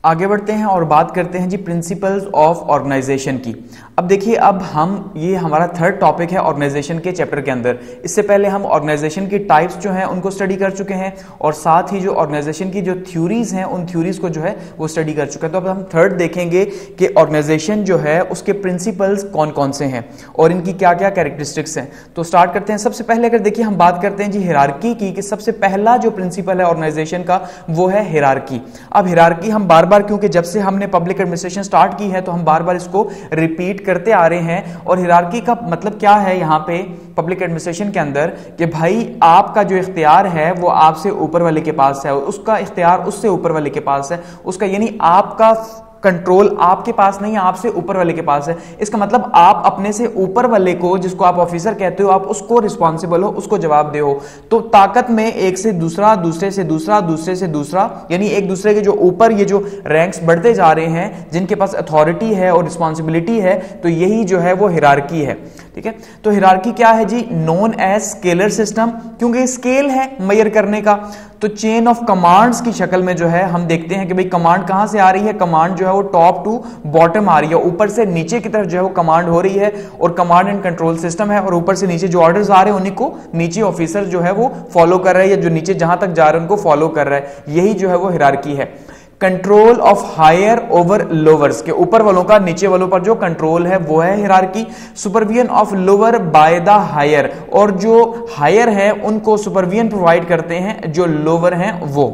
आगे बढ़ते हैं और बात करते हैं जी प्रिंसिपल्स ऑफ ऑर्गेनाइजेशन की। अब देखिए, अब हम ये हमारा थर्ड टॉपिक है ऑर्गेनाइजेशन के चैप्टर के अंदर। इससे पहले हम ऑर्गेनाइजेशन की टाइप्स जो हैं उनको स्टडी कर चुके हैं और साथ ही जो ऑर्गेनाइजेशन की जो थ्योरीज हैं उन थ्योरीज को जो है वो स्टडी कर चुके हैं। तो अब हम थर्ड देखेंगे कि ऑर्गेनाइजेशन जो है उसके प्रिंसिपल्स कौन कौन से हैं और इनकी क्या क्या कैरेक्टरिस्टिक्स हैं। तो स्टार्ट करते हैं। सबसे पहले अगर देखिए हम बात करते हैं जी हिरार्की की, कि सबसे पहला जो प्रिंसिपल है ऑर्गेनाइजेशन का वो है हिरार्की। अब हिरार्की हम बार बार, क्योंकि जब से हमने पब्लिक एडमिनिस्ट्रेशन स्टार्ट की है तो हम बार बार इसको रिपीट करते आ रहे हैं। और हिरार्की का मतलब क्या है यहाँ पे पब्लिक एडमिनिस्ट्रेशन के अंदर, कि भाई आपका जो इख्तियार है वो आपसे ऊपर वाले के पास है, उसका इख्तियार उससे ऊपर वाले के पास है, उसका यानी आपका कंट्रोल आपके पास नहीं है, आपसे ऊपर वाले के पास है। इसका मतलब आप अपने से ऊपर वाले को, जिसको आप ऑफिसर कहते हो, आप उसको रिस्पॉन्सिबल हो, उसको जवाब दे हो। तो ताकत में एक से दूसरा, दूसरे से दूसरा, दूसरे से दूसरा, यानी एक दूसरे के जो ऊपर ये जो रैंक्स बढ़ते जा रहे हैं, जिनके पास अथॉरिटी है और रिस्पॉन्सिबिलिटी है, तो यही जो है वो हिरार्की है। ठीक है, तो हिरार्की क्या है जी? नोन एज स्केलर सिस्टम, क्योंकि स्केल है मेजर करने का। तो चेन ऑफ कमांड्स की शक्ल में जो है हम देखते हैं कि भाई कमांड कहां से आ रही है, कमांड जो है वो टॉप टू बॉटम आ रही है, ऊपर से नीचे की तरफ जो है वो कमांड हो रही है। और कमांड एंड कंट्रोल सिस्टम है, और ऊपर से नीचे जो ऑर्डर्स आ रहे हैं उन्हीं को नीचे ऑफिसर जो है वो फॉलो कर रहे हैं, या जो नीचे जहां तक जा रहे हैं उनको फॉलो कर रहा है। यही जो है वो हिरार्की है। Control of higher over lowers, के ऊपर वालों का नीचे वालों पर जो कंट्रोल है वो है hierarchy. Supervision of lower by the higher, और जो हायर है उनको सुपरविजन प्रोवाइड करते हैं जो लोअर हैं वो।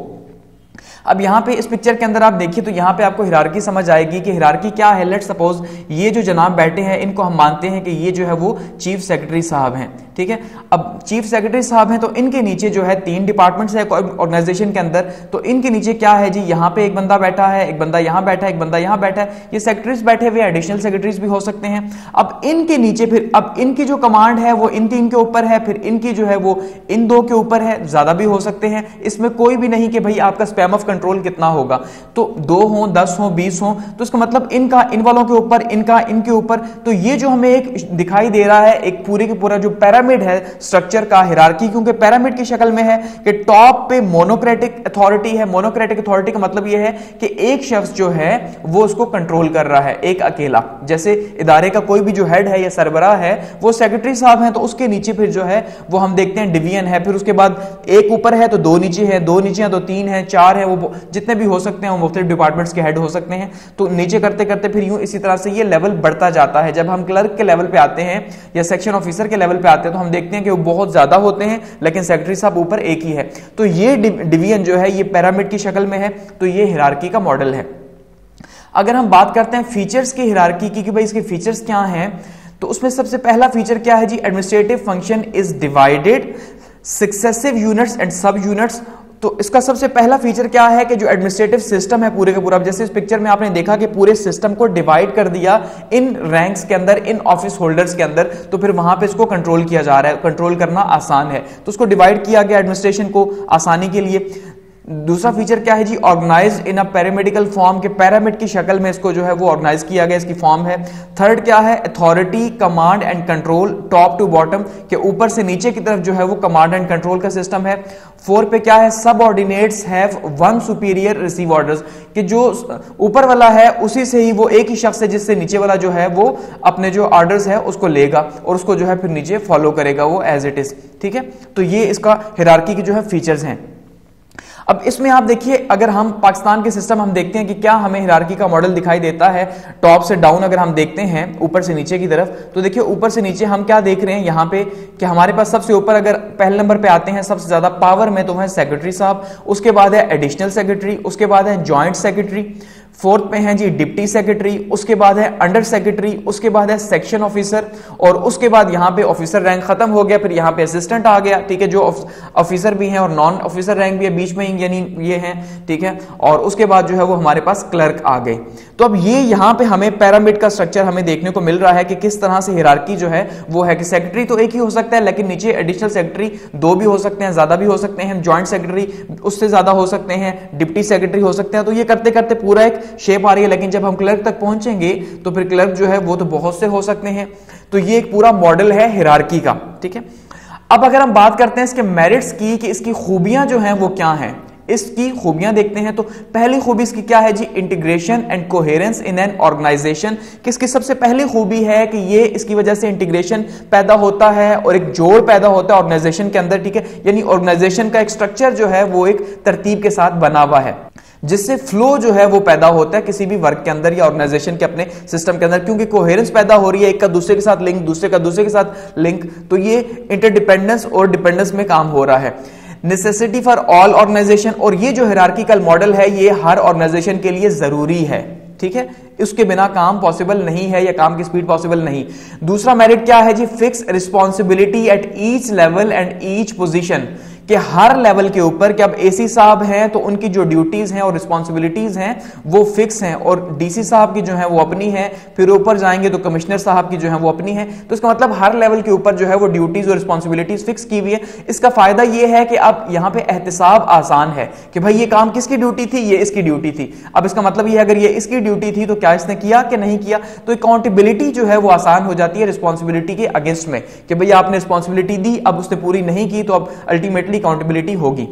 अब यहां पे इस पिक्चर के अंदर आप देखिए तो यहां पे आपको हिरार्की समझ आएगी कि हिरार्की क्या है। लेट्स सपोज ये जो जनाब बैठे हैं इनको हम मानते हैं कि ये जो है वो चीफ सेक्रेटरी साहब हैं। ठीक है, अब चीफ सेक्रेटरी साहब हैं तो इनके नीचे जो है 3 डिपार्टमेंट्स है ऑर्गेनाइजेशन के अंदर। तो इनके नीचे क्या है जी? यहां पे एक बंदा बैठा है, एक बंदा यहां बैठा है, एक बंदा यहां बैठा है। ये सेक्रेटरीज बैठे हुए एडिशनल सेक्रेटरीज भी हो सकते हैं। अब इनके नीचे फिर अब इनकी जो कमांड है वो इन 3 के ऊपर है, फिर इनकी जो है वो इन 2 के ऊपर है, ज्यादा भी हो सकते हैं। इसमें कोई भी नहीं कि भाई आपका स्पैम ऑफ कंट्रोल कितना होगा, तो 2 हो, 10 हो, 20 हो, तो इसका मतलब इनका इन वालों के ऊपर, इनका इनके ऊपर। तो ये जो हमें एक दिखाई दे रहा है एक पूरे के पूरा जो पिरामिड है स्ट्रक्चर का हिरार्की, क्योंकि पिरामिड की शक्ल में है कि टॉप पे मोनोक्रेटिक अथॉरिटी है। मोनोक्रेटिक अथॉरिटी का मतलब यह है कि एक शख्स जो है वो उसको कंट्रोल कर रहा है, एक अकेला। जैसे इदारे का कोई भी जो हेड है या सरबराह है वो सेक्रेटरी साहब हैं, तो उसके नीचे फिर जो है वो हम देखते हैं डिवीजन है, फिर उसके बाद एक ऊपर है तो 2 नीचे है, 2 नीचे हैं तो 3 है, 4 है, वो जितने भी हो सकते हैं वो मुख्तलिफ डिपार्टमेंट्स के हेड हो सकते हैं। तो नीचे करते करते फिर यूं इसी तरह से ये लेवल बढ़ता जाता है। जब हम क्लर्क के लेवल पे आते हैं या सेक्शन ऑफिसर के लेवल पे आते हैं तो हम देखते हैं कि वो बहुत ज्यादा होते हैं, लेकिन सेक्रेटरी साहब ऊपर एक ही है। तो ये डिवीजन जो है ये पिरामिड की शक्ल में है, तो ये हिरार्की का मॉडल है। अगर हम बात करते हैं फीचर्स की हिरार्की की कि भाई इसके फीचर्स क्या हैं, तो उसमें सबसे पहला फीचर क्या है जी? Administrative function is divided successive units and sub units. तो इसका सबसे पहला फीचर क्या है कि जो एडमिनिस्ट्रेटिव सिस्टम है पूरे का पूरा, जैसे इस पिक्चर में आपने देखा कि पूरे सिस्टम को डिवाइड कर दिया इन रैंक्स के अंदर, इन ऑफिस होल्डर्स के अंदर, तो फिर वहां पे इसको कंट्रोल किया जा रहा है। कंट्रोल करना आसान है तो उसको डिवाइड किया गया एडमिनिस्ट्रेशन को आसानी के लिए। दूसरा फीचर क्या है जी? ऑर्गेनाइज्ड इन अ पिरामिडिकल फॉर्म, के पिरामिड की शक्ल में इसको जो है वो ऑर्गेनाइज किया गया, इसकी फॉर्म है। थर्ड क्या है? Authority, command and control, top to bottom, के ऊपर से नीचे की तरफ जो है वो कमांड एंड कंट्रोल का सिस्टम है। 4 पे क्या है? Subordinates have one superior receive orders, कि जो ऊपर वाला है उसी से ही वो एक ही शख्स है जिससे नीचे वाला जो है वो अपने जो ऑर्डर्स है उसको लेगा और उसको जो है फिर नीचे फॉलो करेगा वो एज इट इज। ठीक है, तो ये इसका हिरार्की के जो है फीचर्स हैं। अब इसमें आप देखिए, अगर हम पाकिस्तान के सिस्टम हम देखते हैं कि क्या हमें हिरार्की का मॉडल दिखाई देता है टॉप से डाउन। अगर हम देखते हैं ऊपर से नीचे की तरफ, तो देखिए ऊपर से नीचे हम क्या देख रहे हैं यहाँ पे कि हमारे पास सबसे ऊपर अगर पहले नंबर पे आते हैं सबसे ज्यादा पावर में तो है सेक्रेटरी साहब, उसके बाद है एडिशनल सेक्रेटरी, उसके बाद है जॉइंट सेक्रेटरी, 4th पे हैं जी डिप्टी सेक्रेटरी, उसके बाद है अंडर सेक्रेटरी, उसके बाद है सेक्शन ऑफिसर, और उसके बाद यहाँ पे ऑफिसर रैंक खत्म हो गया, फिर यहाँ पे असिस्टेंट आ गया। ठीक है, जो ऑफिसर भी हैं और नॉन ऑफिसर रैंक भी है बीच में, यानी ये हैं। ठीक है, और उसके बाद जो है वो हमारे पास क्लर्क आ गए। तो अब ये यहाँ पे हमें पिरामिड का स्ट्रक्चर हमें देखने को मिल रहा है कि किस तरह से हिरार्की जो है वो है कि सेक्रेटरी तो एक ही हो सकता है, लेकिन नीचे एडिशनल सेक्रेटरी 2 भी हो सकते हैं, ज्यादा भी हो सकते हैं, जॉइंट सेक्रेटरी उससे ज्यादा हो सकते हैं, डिप्टी सेक्रेटरी हो सकते हैं। तो ये करते करते पूरा एक शेप आ रही है, लेकिन जब हम क्लर्क तक पहुंचेंगे तो फिर क्लर्क जो है वो तो बहुत से हो सकते हैं। तो ये एक पूरा मॉडल है हिरार्की का। ठीक है, अब अगर हम बात करते हैं इसके मेरिट्स की कि इसकी खूबियां जो हैं वो क्या हैं, इसकी खूबियां देखते हैं। तो पहली खूबी इसकी क्या है जी, integration and coherence in an organisation. किसकी सबसे पहली खूबी है कि ये इसकी वजह से इंटीग्रेशन पैदा होता है और एक जोड़ पैदा होता है ऑर्गेनाइजेशन के अंदर, ठीक है। यानी ऑर्गेनाइजेशन का एक स्ट्रक्चर जो है वो एक तरतीब के साथ बना हुआ है, जिससे फ्लो जो है वो पैदा होता है किसी भी वर्क के अंदर या ऑर्गेनाइजेशन के अपने सिस्टम के अंदर, क्योंकि कोहेरेंस पैदा हो रही है, एक का दूसरे के साथ लिंक, दूसरे का दूसरे के साथ लिंक, तो ये इंटरडिपेंडेंस और डिपेंडेंस में काम हो रहा है। नेसेसिटी फॉर ऑल ऑर्गेनाइजेशन, और ये जो हायरार्किकल मॉडल है ये हर ऑर्गेनाइजेशन के लिए जरूरी है, ठीक है। उसके बिना काम पॉसिबल नहीं है या काम की स्पीड पॉसिबल नहीं। दूसरा मेरिट क्या है जी, fix responsibility at each level and each position, कि हर लेवल के ऊपर, कि अब एसी साहब हैं तो उनकी जो ड्यूटीज हैं और रिस्पॉन्सिबिलिटीज हैं वो फिक्स हैं, और डीसी साहब की जो है वो अपनी है, फिर ऊपर जाएंगे तो कमिश्नर साहब की जो है वो अपनी है। तो इसका मतलब हर लेवल के ऊपर जो है वो ड्यूटीज और रिस्पॉन्सिबिलिटीज फिक्स की हुई है। इसका फायदा ये है कि अब यहां पे एहतिसाब आसान है कि भाई ये काम किसकी ड्यूटी थी, ये इसकी ड्यूटी थी। अब इसका मतलब ये अगर ये इसकी ड्यूटी थी तो क्या इसने किया कि नहीं किया, तो अकाउंटेबिलिटी जो है वो आसान हो जाती है रिस्पॉन्सिबिलिटी के अगेंस्ट में, कि भाई आपने रिस्पॉन्सिबिलिटी दी, अब उसने पूरी नहीं की तो अब अल्टीमेटली अकाउंटेबिलिटी होगी।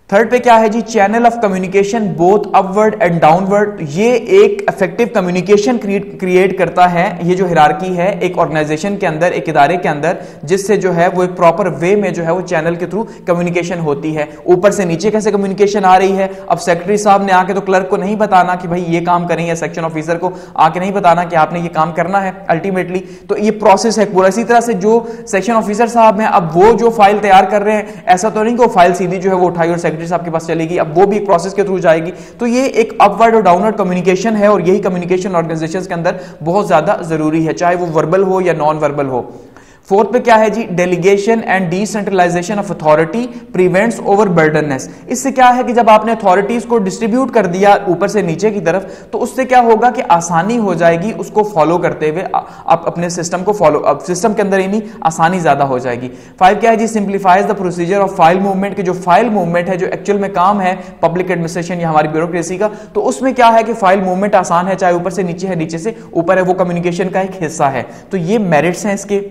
थर्ड पे क्या है जी, channel of communication both upward and downward. ये एक इफेक्टिव कम्युनिकेशन क्रिएट करता है, ये जो हिरार्की है एक ऑर्गेनाइजेशन के अंदर, एक इदारे के अंदर, जिससे जो है वो एक प्रॉपर वे में जो है वो चैनल के थ्रू कम्युनिकेशन होती है। ऊपर से नीचे कैसे कम्युनिकेशन आ रही है, अब सेक्रेटरी साहब ने आके तो क्लर्क को नहीं बताना कि भाई ये काम करें, या सेक्शन ऑफिसर को आके नहीं बताना कि आपने ये काम करना है अल्टीमेटली, तो ये प्रोसेस है पूरा। इसी तरह से जो सेक्शन ऑफिसर साहब हैं, अब वो जो फाइल तैयार कर रहे हैं, ऐसा तो नहीं कि वो फाइल सीधी जो है वो उठाई और सेक्रेटरी साहब के पास चलेगी, अब वो भी एक प्रोसेस के थ्रू जाएगी। तो ये एक अपवर्ड और डाउनवर्ड कम्युनिकेशन है, और यही कम्युनिकेशन ऑर्गेनाइजेशंस के अंदर बहुत ज्यादा जरूरी है, चाहे वो वर्बल हो या नॉन वर्बल हो। फोर्थ पे क्या है जी, delegation and decentralisation of authority prevents over burdenness. इससे क्या है कि जब आपने अथॉरिटीज को डिस्ट्रीब्यूट कर दिया ऊपर से नीचे की तरफ, तो उससे क्या होगा कि आसानी हो जाएगी उसको फॉलो करते हुए, आप अपने सिस्टम को फॉलो, अब सिस्टम के अंदर ही नहीं, आसानी ज्यादा हो जाएगी। 5 क्या है जी, simplifies the procedure of file movement, की जो फाइल मूवमेंट है, जो एक्चुअल में काम है पब्लिक एडमिनिस्ट्रेशन या हमारी ब्यूरोक्रेसी का, तो उसमें क्या है कि फाइल मूवमेंट आसान है, चाहे ऊपर से नीचे है, नीचे से ऊपर है, वो कम्युनिकेशन का एक हिस्सा है। तो ये मेरिट्स हैं इसके।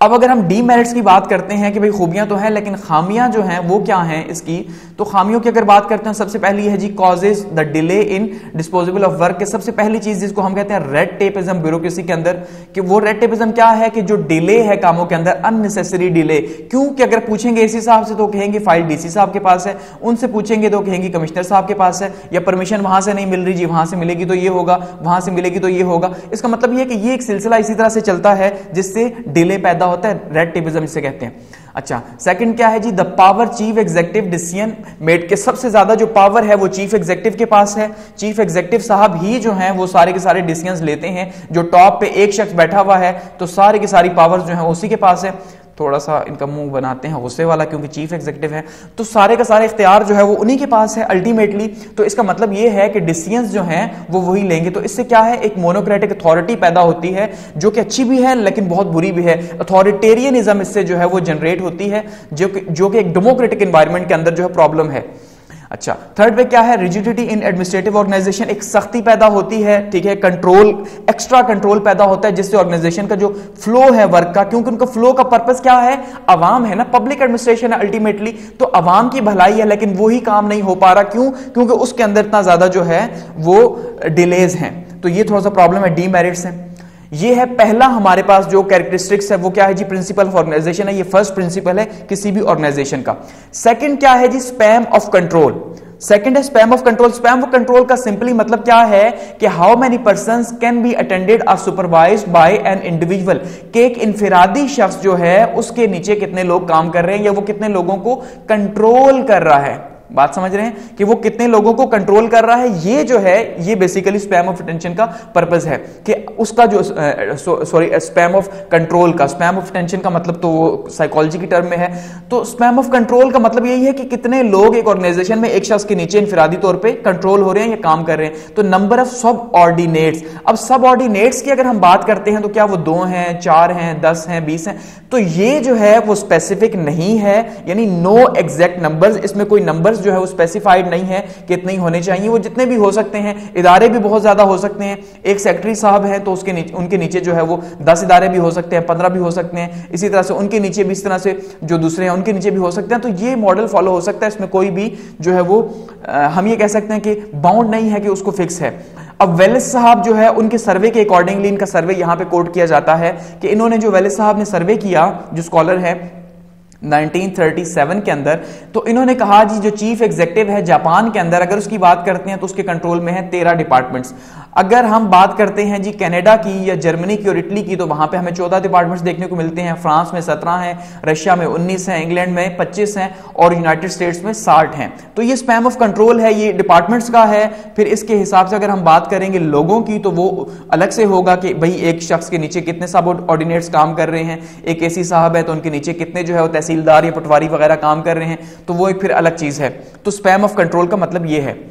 अब अगर हम डीमेरिट्स की बात करते हैं कि भाई खूबियां तो हैं लेकिन खामियां जो हैं वो क्या हैं इसकी, तो खामियों की अगर बात करते हैं, सबसे पहली है जी causes the delay in disposable of work. के सबसे पहली चीज जिसको हम कहते हैं रेड टेपिज्म ब्यूरोक्रेसी के अंदर, कि वो रेड टेपिज्म क्या है कि जो डिले है कामों के अंदर, अननेसेसरी डिले। क्योंकि अगर पूछेंगे एसी साहब से तो कहेंगे फाइल डीसी साहब के पास है, उनसे पूछेंगे तो कहेंगे कमिश्नर साहब के पास है, या परमिशन वहां से नहीं मिल रही जी, वहां से मिलेगी तो ये होगा, वहां से मिलेगी तो ये होगा। इसका मतलब ये है कि ये एक सिलसिला इसी तरह से चलता है जिससे डिले पैदा होता है, रेड टेपिज्म इसे कहते हैं। अच्छा, सेकंड क्या है जी, the power chief executive decision made, के सबसे ज्यादा जो पावर है वो चीफ एग्जीक्यूटिव के पास है। चीफ एग्जीक्यूटिव साहब ही जो हैं वो सारे के सारे डिसीजंस लेते हैं। जो टॉप पे एक शख्स बैठा हुआ है तो सारी की सारी पावर्स जो है उसी के पास है। थोड़ा सा इनका मुंह बनाते हैं गुस्से वाला, क्योंकि चीफ एग्जीक्यूटिव है तो सारे का सारे इख्तियार जो है वो उन्हीं के पास है अल्टीमेटली। तो इसका मतलब ये है कि डिसीजंस जो हैं वो वही लेंगे। तो इससे क्या है, एक मोनोक्रेटिक अथॉरिटी पैदा होती है जो कि अच्छी भी है लेकिन बहुत बुरी भी है। अथॉरिटेरियनिज्म इससे जो है वो जनरेट होती है, जो कि एक डेमोक्रेटिक एनवायरनमेंट के अंदर जो है प्रॉब्लम है। अच्छा, थर्ड पे क्या है, रिजिडिटी इन एडमिनिस्ट्रेटिव ऑर्गेनाइजेशन, एक सख्ती पैदा होती है, ठीक है, कंट्रोल, एक्स्ट्रा कंट्रोल पैदा होता है जिससे ऑर्गेनाइजेशन का जो फ्लो है वर्क का, क्योंकि उनका फ्लो का पर्पस क्या है, अवाम है ना, पब्लिक एडमिनिस्ट्रेशन है अल्टीमेटली, तो अवाम की भलाई है लेकिन वही काम नहीं हो पा रहा। क्यों? क्योंकि उसके अंदर इतना ज्यादा जो है वो डिलेज हैं। तो ये थोड़ा सा प्रॉब्लम है, डीमेरिट्स है। ये है पहला हमारे पास जो कैरेक्टरिस्टिक्स है वो क्या है जी, प्रिंसिपल ऑफ ऑर्गेनाइजेशन है। ये फर्स्ट प्रिंसिपल है किसी भी ऑर्गेनाइजेशन का। सेकंड क्या है जी, स्पैम ऑफ कंट्रोल। सेकंड है span of control. Span of control का सिंपली मतलब क्या है कि how many persons can be attended और सुपरवाइज्ड बाय एन इंडिविजुअल, कि एक इनफिरादी शख्स जो है उसके नीचे कितने लोग काम कर रहे हैं या वो कितने लोगों को कंट्रोल कर रहा है। बात समझ रहे हैं कि वो कितने लोगों को कंट्रोल कर रहा है। ये जो है ये बेसिकली स्पैम ऑफ अटेंशन का पर्पस है कि उसका जो स्पैम ऑफ कंट्रोल का, स्पैम ऑफ अटेंशन का मतलब तो वो साइकोलॉजी की टर्म में है। तो स्पैम ऑफ कंट्रोल का मतलब यही है कि कितने लोग एक ऑर्गेनाइजेशन में एक शख्स के नीचे इनफिरादी तौर पे कंट्रोल हो रहे हैं या काम कर रहे हैं। तो नंबर ऑफ सब ऑर्डिनेट्स। अब सब ऑर्डिनेट्स की अगर हम बात करते हैं तो क्या वो 2 हैं, 4 हैं, 10 हैं, 20 हैं, तो ये जो है वो स्पेसिफिक नहीं है, यानी नो एग्जैक्ट नंबर्स, इसमें कोई नंबर नंबर्स जो है वो स्पेसिफाइड नहीं है कि इतने ही होने चाहिए, वो जितने भी हो सकते हैं, इदारे भी बहुत ज्यादा हो सकते हैं। एक सेक्रेटरी साहब हैं तो उनके नीचे जो है वो 10 इदारे भी हो सकते हैं, 15 भी हो सकते हैं, इसी तरह से उनके नीचे भी, इस तरह से जो दूसरे हैं उनके नीचे भी हो सकते हैं। तो ये मॉडल फॉलो हो सकता है, इसमें कोई भी जो है वो हम ये कह सकते हैं कि बाउंड नहीं है कि उसको फिक्स है। अब वेलिस साहब जो है उनके सर्वे के अकॉर्डिंगली, इनका सर्वे यहां पे कोट किया जाता है कि इन्होंने जो वेलिस साहब ने सर्वे किया, जो स्कॉलर है 1937 के अंदर, तो इन्होंने कहा जी जो चीफ एग्जीक्यूटिव है जापान के अंदर, अगर उसकी बात करते हैं तो उसके कंट्रोल में है 13 डिपार्टमेंट्स। अगर हम बात करते हैं जी कनाडा की या जर्मनी की और इटली की, तो वहां पे हमें 14 डिपार्टमेंट्स देखने को मिलते हैं। फ्रांस में 17 हैं, रशिया में 19 हैं, इंग्लैंड में 25 हैं और यूनाइटेड स्टेट्स में 60 हैं। तो ये स्पैम ऑफ कंट्रोल है, ये डिपार्टमेंट्स का है। फिर इसके हिसाब से अगर हम बात करेंगे लोगों की, तो वो अलग से होगा कि भाई एक शख्स के नीचे कितने सबऑर्डिनेट्स काम कर रहे हैं। एक एसी साहब है तो उनके नीचे कितने जो है वो तहसीलदार या पटवारी वगैरह काम कर रहे हैं, तो वो एक फिर अलग चीज है। तो स्पैम ऑफ कंट्रोल का मतलब ये है।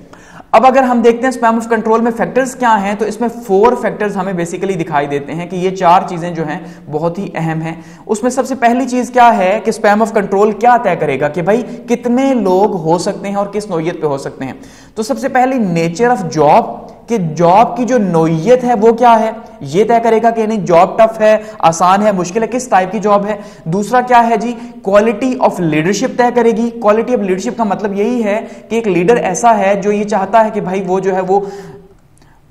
अब अगर हम देखते हैं स्पैम ऑफ कंट्रोल में फैक्टर्स क्या हैं, तो इसमें 4 फैक्टर्स हमें बेसिकली दिखाई देते हैं कि ये 4 चीजें जो हैं बहुत ही अहम हैं। उसमें सबसे पहली चीज क्या है कि स्पैम ऑफ कंट्रोल क्या तय करेगा कि भाई कितने लोग हो सकते हैं और किस नौयत पे हो सकते हैं। तो सबसे पहली नेचर ऑफ जॉब, कि जॉब की जो नौयत है वो क्या है, ये तय करेगा कि नहीं जॉब टफ है, आसान है, मुश्किल है, किस टाइप की जॉब है। दूसरा क्या है जी, क्वालिटी ऑफ लीडरशिप तय करेगी। क्वालिटी ऑफ लीडरशिप का मतलब यही है कि एक लीडर ऐसा है जो ये चाहता है कि भाई वो जो है वो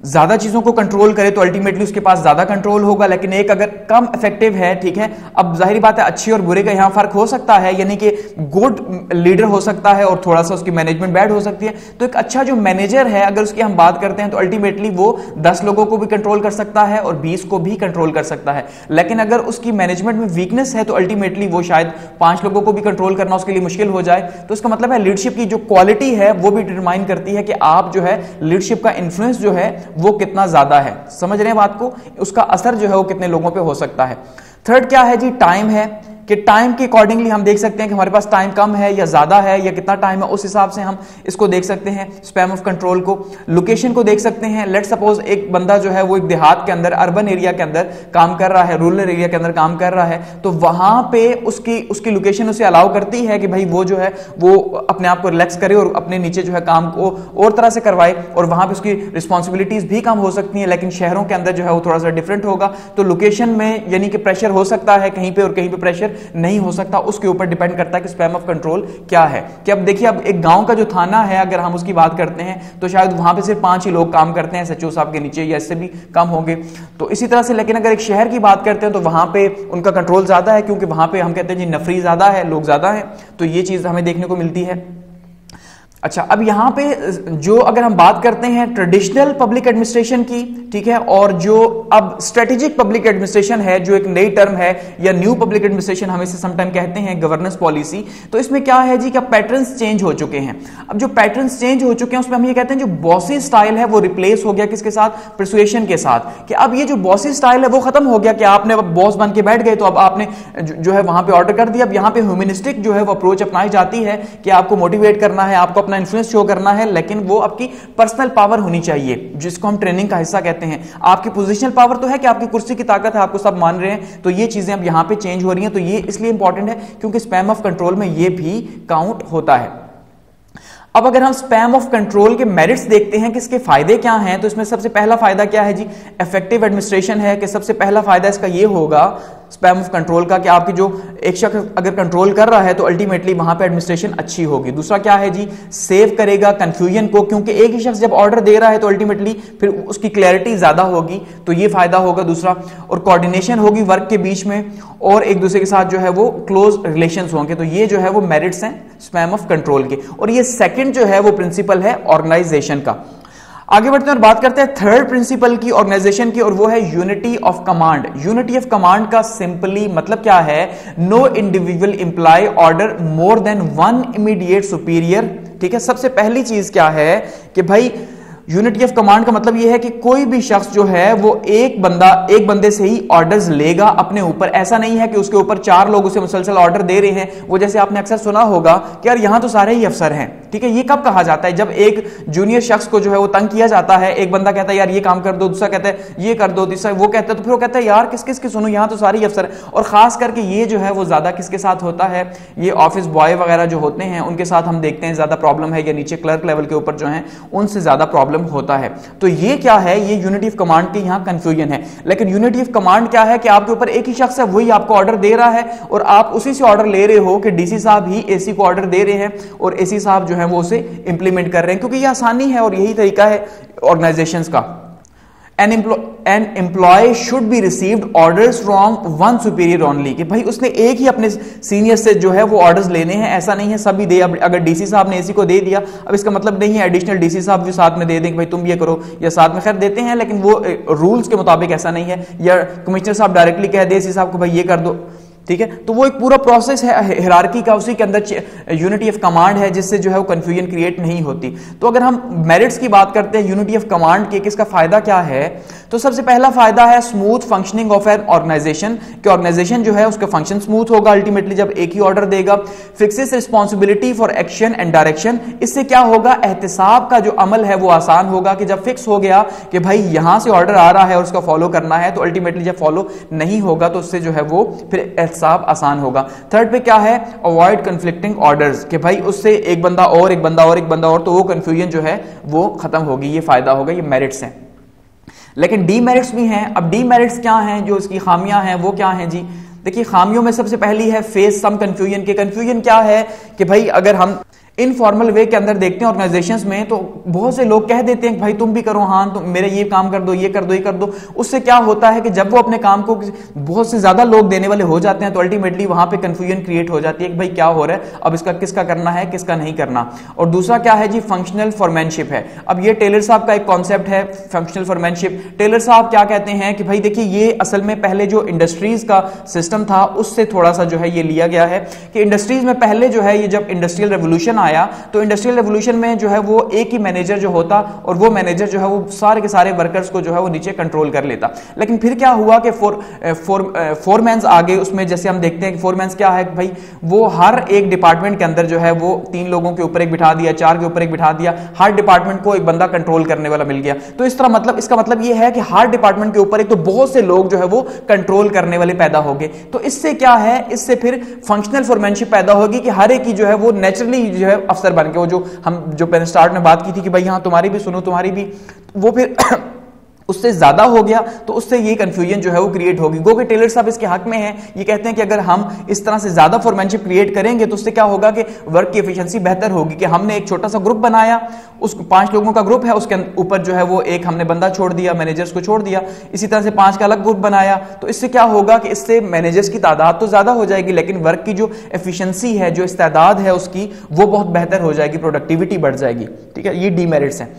ज्यादा चीजों को कंट्रोल करे, तो अल्टीमेटली उसके पास ज्यादा कंट्रोल होगा। लेकिन एक अगर कम इफेक्टिव है, ठीक है, अब जाहिर बात है अच्छी और बुरे का यहां फर्क हो सकता है, यानी कि गुड लीडर हो सकता है और थोड़ा सा उसकी मैनेजमेंट बैड हो सकती है। तो एक अच्छा जो मैनेजर है अगर उसकी हम बात करते हैं तो अल्टीमेटली वो 10 लोगों को भी कंट्रोल कर सकता है और 20 को भी कंट्रोल कर सकता है। लेकिन अगर उसकी मैनेजमेंट में वीकनेस है तो अल्टीमेटली वो शायद 5 लोगों को भी कंट्रोल करना उसके लिए मुश्किल हो जाए। तो इसका मतलब है लीडरशिप की जो क्वालिटी है वो भी डिटरमाइन करती है कि आप जो है लीडरशिप का इन्फ्लुएंस जो है वो कितना ज्यादा है। समझ रहे हैं बात को, उसका असर जो है वो कितने लोगों पे हो सकता है। थर्ड क्या है जी, टाइम है, कि टाइम के अकॉर्डिंगली हम देख सकते हैं कि हमारे पास टाइम कम है या ज्यादा है या कितना टाइम है, उस हिसाब से हम इसको देख सकते हैं स्पैम ऑफ कंट्रोल को। लोकेशन को देख सकते हैं, लेट सपोज एक बंदा जो है वो एक देहात के अंदर, अर्बन एरिया के अंदर काम कर रहा है, रूरल एरिया के अंदर काम कर रहा है, तो वहां पे उसकी लोकेशन उसे अलाउ करती है कि भाई वो जो है वो अपने आप को रिलैक्स करे और अपने नीचे जो है काम को और तरह से करवाए, और वहां पे उसकी रिस्पॉन्सिबिलिटीज भी कम हो सकती हैं। लेकिन शहरों के अंदर जो है वो थोड़ा सा डिफरेंट होगा। तो लोकेशन में यानी कि प्रेशर हो सकता है कहीं पे और कहीं पे प्रेशर नहीं हो सकता, उसके ऊपर डिपेंड करता है कि स्पैम ऑफ कंट्रोल क्या है। कि अब देखिए, अब एक गांव का जो थाना है अगर हम उसकी बात करते हैं तो शायद वहां पे सिर्फ 5 ही लोग काम करते हैं सचिव साहब के नीचे, या इससे भी कम होंगे। तो इसी तरह से लेकिन अगर एक शहर की बात करते हैं तो वहां पे उनका कंट्रोल ज्यादा है, क्योंकि वहां पे हम कहते हैं जी नफरी ज्यादा है, लोग ज्यादा है। तो ये चीज हमें देखने को मिलती है। अच्छा, अब यहां पे जो अगर हम बात करते हैं ट्रेडिशनल पब्लिक एडमिनिस्ट्रेशन की, ठीक है, और जो अब स्ट्रेटेजिक पब्लिक एडमिनिस्ट्रेशन है, जो एक नई टर्म है, या न्यू पब्लिक एडमिनिस्ट्रेशन हम इसे समटाइम कहते हैं, गवर्नेंस पॉलिसी। तो इसमें क्या है जी, क्या पैटर्न्स चेंज हो चुके हैं। अब जो पैटर्न्स चेंज हो चुके हैं उसमें हम ये कहते हैं जो बॉसी स्टाइल है वो रिप्लेस हो गया किसके साथ, परसुएशन के साथ। कि अब ये जो बॉसी स्टाइल है वो खत्म हो गया कि आपने अब बॉस बन के बैठ गए तो अब आपने जो है वहां पे ऑर्डर कर दिया। अब यहां पे ह्यूमनिस्टिक जो है वो अप्रोच अपनाई जाती है कि आपको मोटिवेट करना है, आपको इन्फ्लुएंस शो करना है, लेकिन वो आपकी पर्सनल पावर होनी चाहिए, जिसको हम ट्रेनिंग का हिस्सा कहते हैं। आपकी पोजीशनल पावर तो है कि आपकी कुर्सी की ताकत है, आपको सब मान रहे हैं, तो ये चीजें अब यहां पे चेंज हो रही हैं। तो ये इसलिए इंपॉर्टेंट है क्योंकि स्पैम ऑफ कंट्रोल में ये भी काउंट होता है। अब अगर हम स्पैम ऑफ कंट्रोल के मेरिट्स देखते हैं कि इसके फायदे क्या हैं, तो इसमें सबसे पहला फायदा क्या है जी, इफेक्टिव एडमिनिस्ट्रेशन है। कि सबसे पहला फायदा इसका ये होगा स्पैम ऑफ कंट्रोल का कि आपकी जो एक शख्स अगर कंट्रोल कर रहा है तो अल्टीमेटली वहां पे एडमिनिस्ट्रेशन अच्छी होगी। दूसरा क्या है जी, सेव करेगा कंफ्यूजन को, क्योंकि एक ही शख्स जब ऑर्डर दे रहा है तो अल्टीमेटली फिर उसकी क्लैरिटी ज्यादा होगी, तो ये फायदा होगा दूसरा। और कोऑर्डिनेशन होगी वर्क के बीच में, और एक दूसरे के साथ जो है वो क्लोज रिलेशंस होंगे। तो ये जो है वो मेरिट्स हैं स्पैम ऑफ कंट्रोल के। और ये सेकंड जो है वो प्रिंसिपल है ऑर्गेनाइजेशन का। आगे बढ़ते हैं और बात करते हैं थर्ड प्रिंसिपल की ऑर्गेनाइजेशन की, और वो है unity of command. Unity of command का सिंपली मतलब क्या है, no individual employee order more than one immediate superior. ठीक है, सबसे पहली चीज क्या है कि भाई यूनिटी ऑफ कमांड का मतलब यह है कि कोई भी शख्स जो है वो एक बंदे से ही ऑर्डर्स लेगा अपने ऊपर। ऐसा नहीं है कि उसके ऊपर 4 लोग उसे मुसलसल ऑर्डर दे रहे हैं। वो जैसे आपने अक्सर सुना होगा कि यार यहां तो सारे ही अफसर हैं, ठीक है। ये कब कहा जाता है? जब एक जूनियर शख्स को जो है वो तंग किया जाता है, एक बंदा कहता है यार ये काम कर दो, दूसरा कहता है ये कर दो, तीसरा वो कहता है, तो फिर वो कहता है यार किस किस की सुनो, यहां तो सारी अफसर है। और खास करके ये जो है वो ज्यादा किसके साथ होता है? ये ऑफिस बॉय वगैरह जो होते हैं उनके साथ हम देखते हैं ज्यादा प्रॉब्लम है, या नीचे क्लर्क लेवल के ऊपर जो है उनसे ज्यादा प्रॉब्लम होता है। तो ये क्या है? ये यूनिटी ऑफ कमांड की यहां कंफ्यूजन है। लेकिन यूनिटी ऑफ कमांड क्या है कि आपके ऊपर एक ही शख्स है, वही आपको ऑर्डर दे रहा है और आप उसी से ऑर्डर ले रहे हो कि डीसी साहब ही एसी को ऑर्डर दे रहे हैं और एसी साहब जो है वो उसे इंप्लीमेंट कर रहे हैं, क्योंकि ये आसानी है और यही तरीका है ऑर्गेनाइजेशंस का। An employee should be received orders from one superior only, कि भाई उसने एक ही अपने सीनियर से जो है वो ऑर्डर्स लेने हैं, ऐसा नहीं है सभी दे। अब अगर डीसी साहब ने एसी को दे दिया, अब इसका मतलब नहीं है एडिशनल डीसी साहब भी साथ में दे दें कि भाई तुम ये करो, या साथ में खैर देते हैं लेकिन वो रूल्स के मुताबिक ऐसा नहीं है, या कमिश्नर साहब डायरेक्टली कह दे एसी साहब को भाई ये कर दो, ठीक है। तो वो एक पूरा प्रोसेस है हायरार्की का, उसी के अंदर यूनिटी ऑफ कमांड है, जिससे जो है वो कंफ्यूजन क्रिएट नहीं होती। तो अगर हम मेरिट्स की बात करते हैं यूनिटी ऑफ कमांड के, किसका फायदा क्या है? तो सबसे पहला फायदा है smooth functioning of an organisation, कि ऑर्गेनाइजेशन जो है उसका फंक्शन स्मूथ होगा अल्टीमेटली जब एक ही ऑर्डर देगा। Fixes responsibility for action and direction, इससे क्या होगा? एहतिसाब का जो अमल है वो आसान होगा, कि जब फिक्स हो गया कि भाई यहां से ऑर्डर आ रहा है और उसका फॉलो करना है, तो अल्टीमेटली जब फॉलो नहीं होगा तो उससे जो है वो फिर एहतिसाब आसान होगा। थर्ड पे क्या है? अवॉइड कंफ्लिक्टिंग ऑर्डर्स, कि भाई उससे एक बंदा और एक बंदा और एक बंदा और, तो वो कंफ्यूजन जो है वो खत्म होगी। ये फायदा होगा, ये मेरिट्स हैं। लेकिन डीमेरिट्स भी हैं। अब डीमेरिट्स क्या हैं, जो इसकी खामियां हैं वो क्या हैं जी? देखिए खामियों में सबसे पहली है फेस सम कंफ्यूजन। के कंफ्यूजन क्या है कि भाई अगर हम इनफॉर्मल वे के अंदर देखते हैं ऑर्गेनाइजेशंस में, तो बहुत से लोग कह देते हैं कि भाई तुम भी करो, हाँ तुम मेरे ये काम कर दो, ये कर दो, ये कर दो। उससे क्या होता है कि जब वो अपने काम को बहुत से ज्यादा लोग देने वाले हो जाते हैं, तो अल्टीमेटली वहां पे कंफ्यूजन क्रिएट हो जाती है कि भाई क्या हो रहा है, अब इसका किसका करना है, किसका नहीं करना। और दूसरा क्या है जी? फंक्शनल फॉरमैनशिप है। अब ये टेलर साहब का एक कॉन्सेप्ट है फंक्शनल फॉरमैनशिप। टेलर साहब क्या कहते हैं कि भाई देखिए ये असल में पहले जो इंडस्ट्रीज का सिस्टम था उससे थोड़ा सा जो है ये लिया गया है, कि इंडस्ट्रीज में पहले जो है ये जब इंडस्ट्रियल रेवोल्यूशन आया, तो इंडस्ट्रियल रेवोल्यूशन में जो है वो एक ही मैनेजर जो होता और वो मैनेजर जो है वो सारे के सारे वर्कर्स को जो है वो नीचे कंट्रोल कर लेता। लेकिन फिर क्या हुआ कि फोरमैन्स आ गए उसमें। जैसे हम देखते हैं कि फोरमैन्स क्या है, भाई वो हर एक डिपार्टमेंट के अंदर जो है वो 3 लोगों के ऊपर एक बिठा दिया, 4 के ऊपर एक बिठा दिया, हर डिपार्टमेंट को एक बंदा कंट्रोल करने वाला मिल गया। तो इस तरह मतलब इसका मतलब ये है कि हर डिपार्टमेंट के ऊपर एक तो बहुत से लोग जो है वो कंट्रोल करने वाले पैदा हो गए। तो इससे क्या है? इससे फिर फंक्शनल फॉरमैनशिप पैदा होगी कि हर एक की जो है वो नेचुरली जो है अफसर बन के, वो जो हम जो पहले स्टार्ट में बात की थी कि भाई हाँ तुम्हारी भी सुनो, तुम्हारी भी, वो फिर उससे ज्यादा हो गया, तो उससे ये कंफ्यूजन जो है वो क्रिएट होगी। गो के टेलर साहब इसके हक में हैं। ये कहते हैं कि अगर हम इस तरह से ज्यादा फॉरमैनशिप क्रिएट करेंगे तो उससे क्या होगा कि वर्क की एफिशिएंसी बेहतर होगी। कि हमने एक छोटा सा ग्रुप बनाया, उस 5 लोगों का ग्रुप है, उसके ऊपर जो है वो एक हमने बंदा छोड़ दिया, मैनेजर्स को छोड़ दिया, इसी तरह से 5 का अलग ग्रुप बनाया। तो इससे क्या होगा कि इससे मैनेजर्स की तादाद तो ज्यादा हो जाएगी, लेकिन वर्क की जो एफिशिएंसी है, जो इस्तेदाद है उसकी, वो बहुत बेहतर हो जाएगी, प्रोडक्टिविटी बढ़ जाएगी। ठीक है, ये डीमेरिट्स हैं।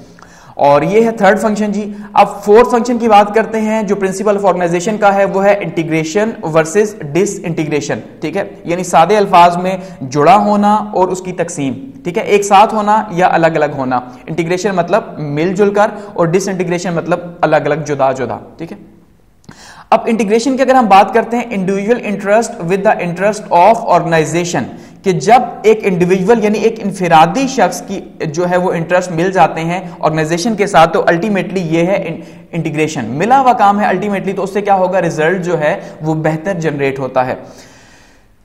और ये है थर्ड फंक्शन जी। अब फोर्थ फंक्शन की बात करते हैं, जो प्रिंसिपल ऑफ ऑर्गेनाइजेशन का है वो है इंटीग्रेशन वर्सेस डिसइंटीग्रेशन। ठीक है, यानी सादे अल्फाज में जुड़ा होना और उसकी तकसीम। ठीक है, एक साथ होना या अलग अलग होना। इंटीग्रेशन मतलब मिलजुल कर और डिसइंटीग्रेशन मतलब अलग अलग जुदा जुदा। ठीक है, अब इंटीग्रेशन की अगर हम बात करते हैं, individual interest with the interest of organisation, कि जब एक इंडिविजुअल यानी एक इनफिरादी शख्स की जो है वो इंटरेस्ट मिल जाते हैं ऑर्गेनाइजेशन के साथ, तो अल्टीमेटली ये है इंटीग्रेशन, मिला हुआ काम है अल्टीमेटली। तो उससे क्या होगा? रिजल्ट जो है वो बेहतर जनरेट होता है।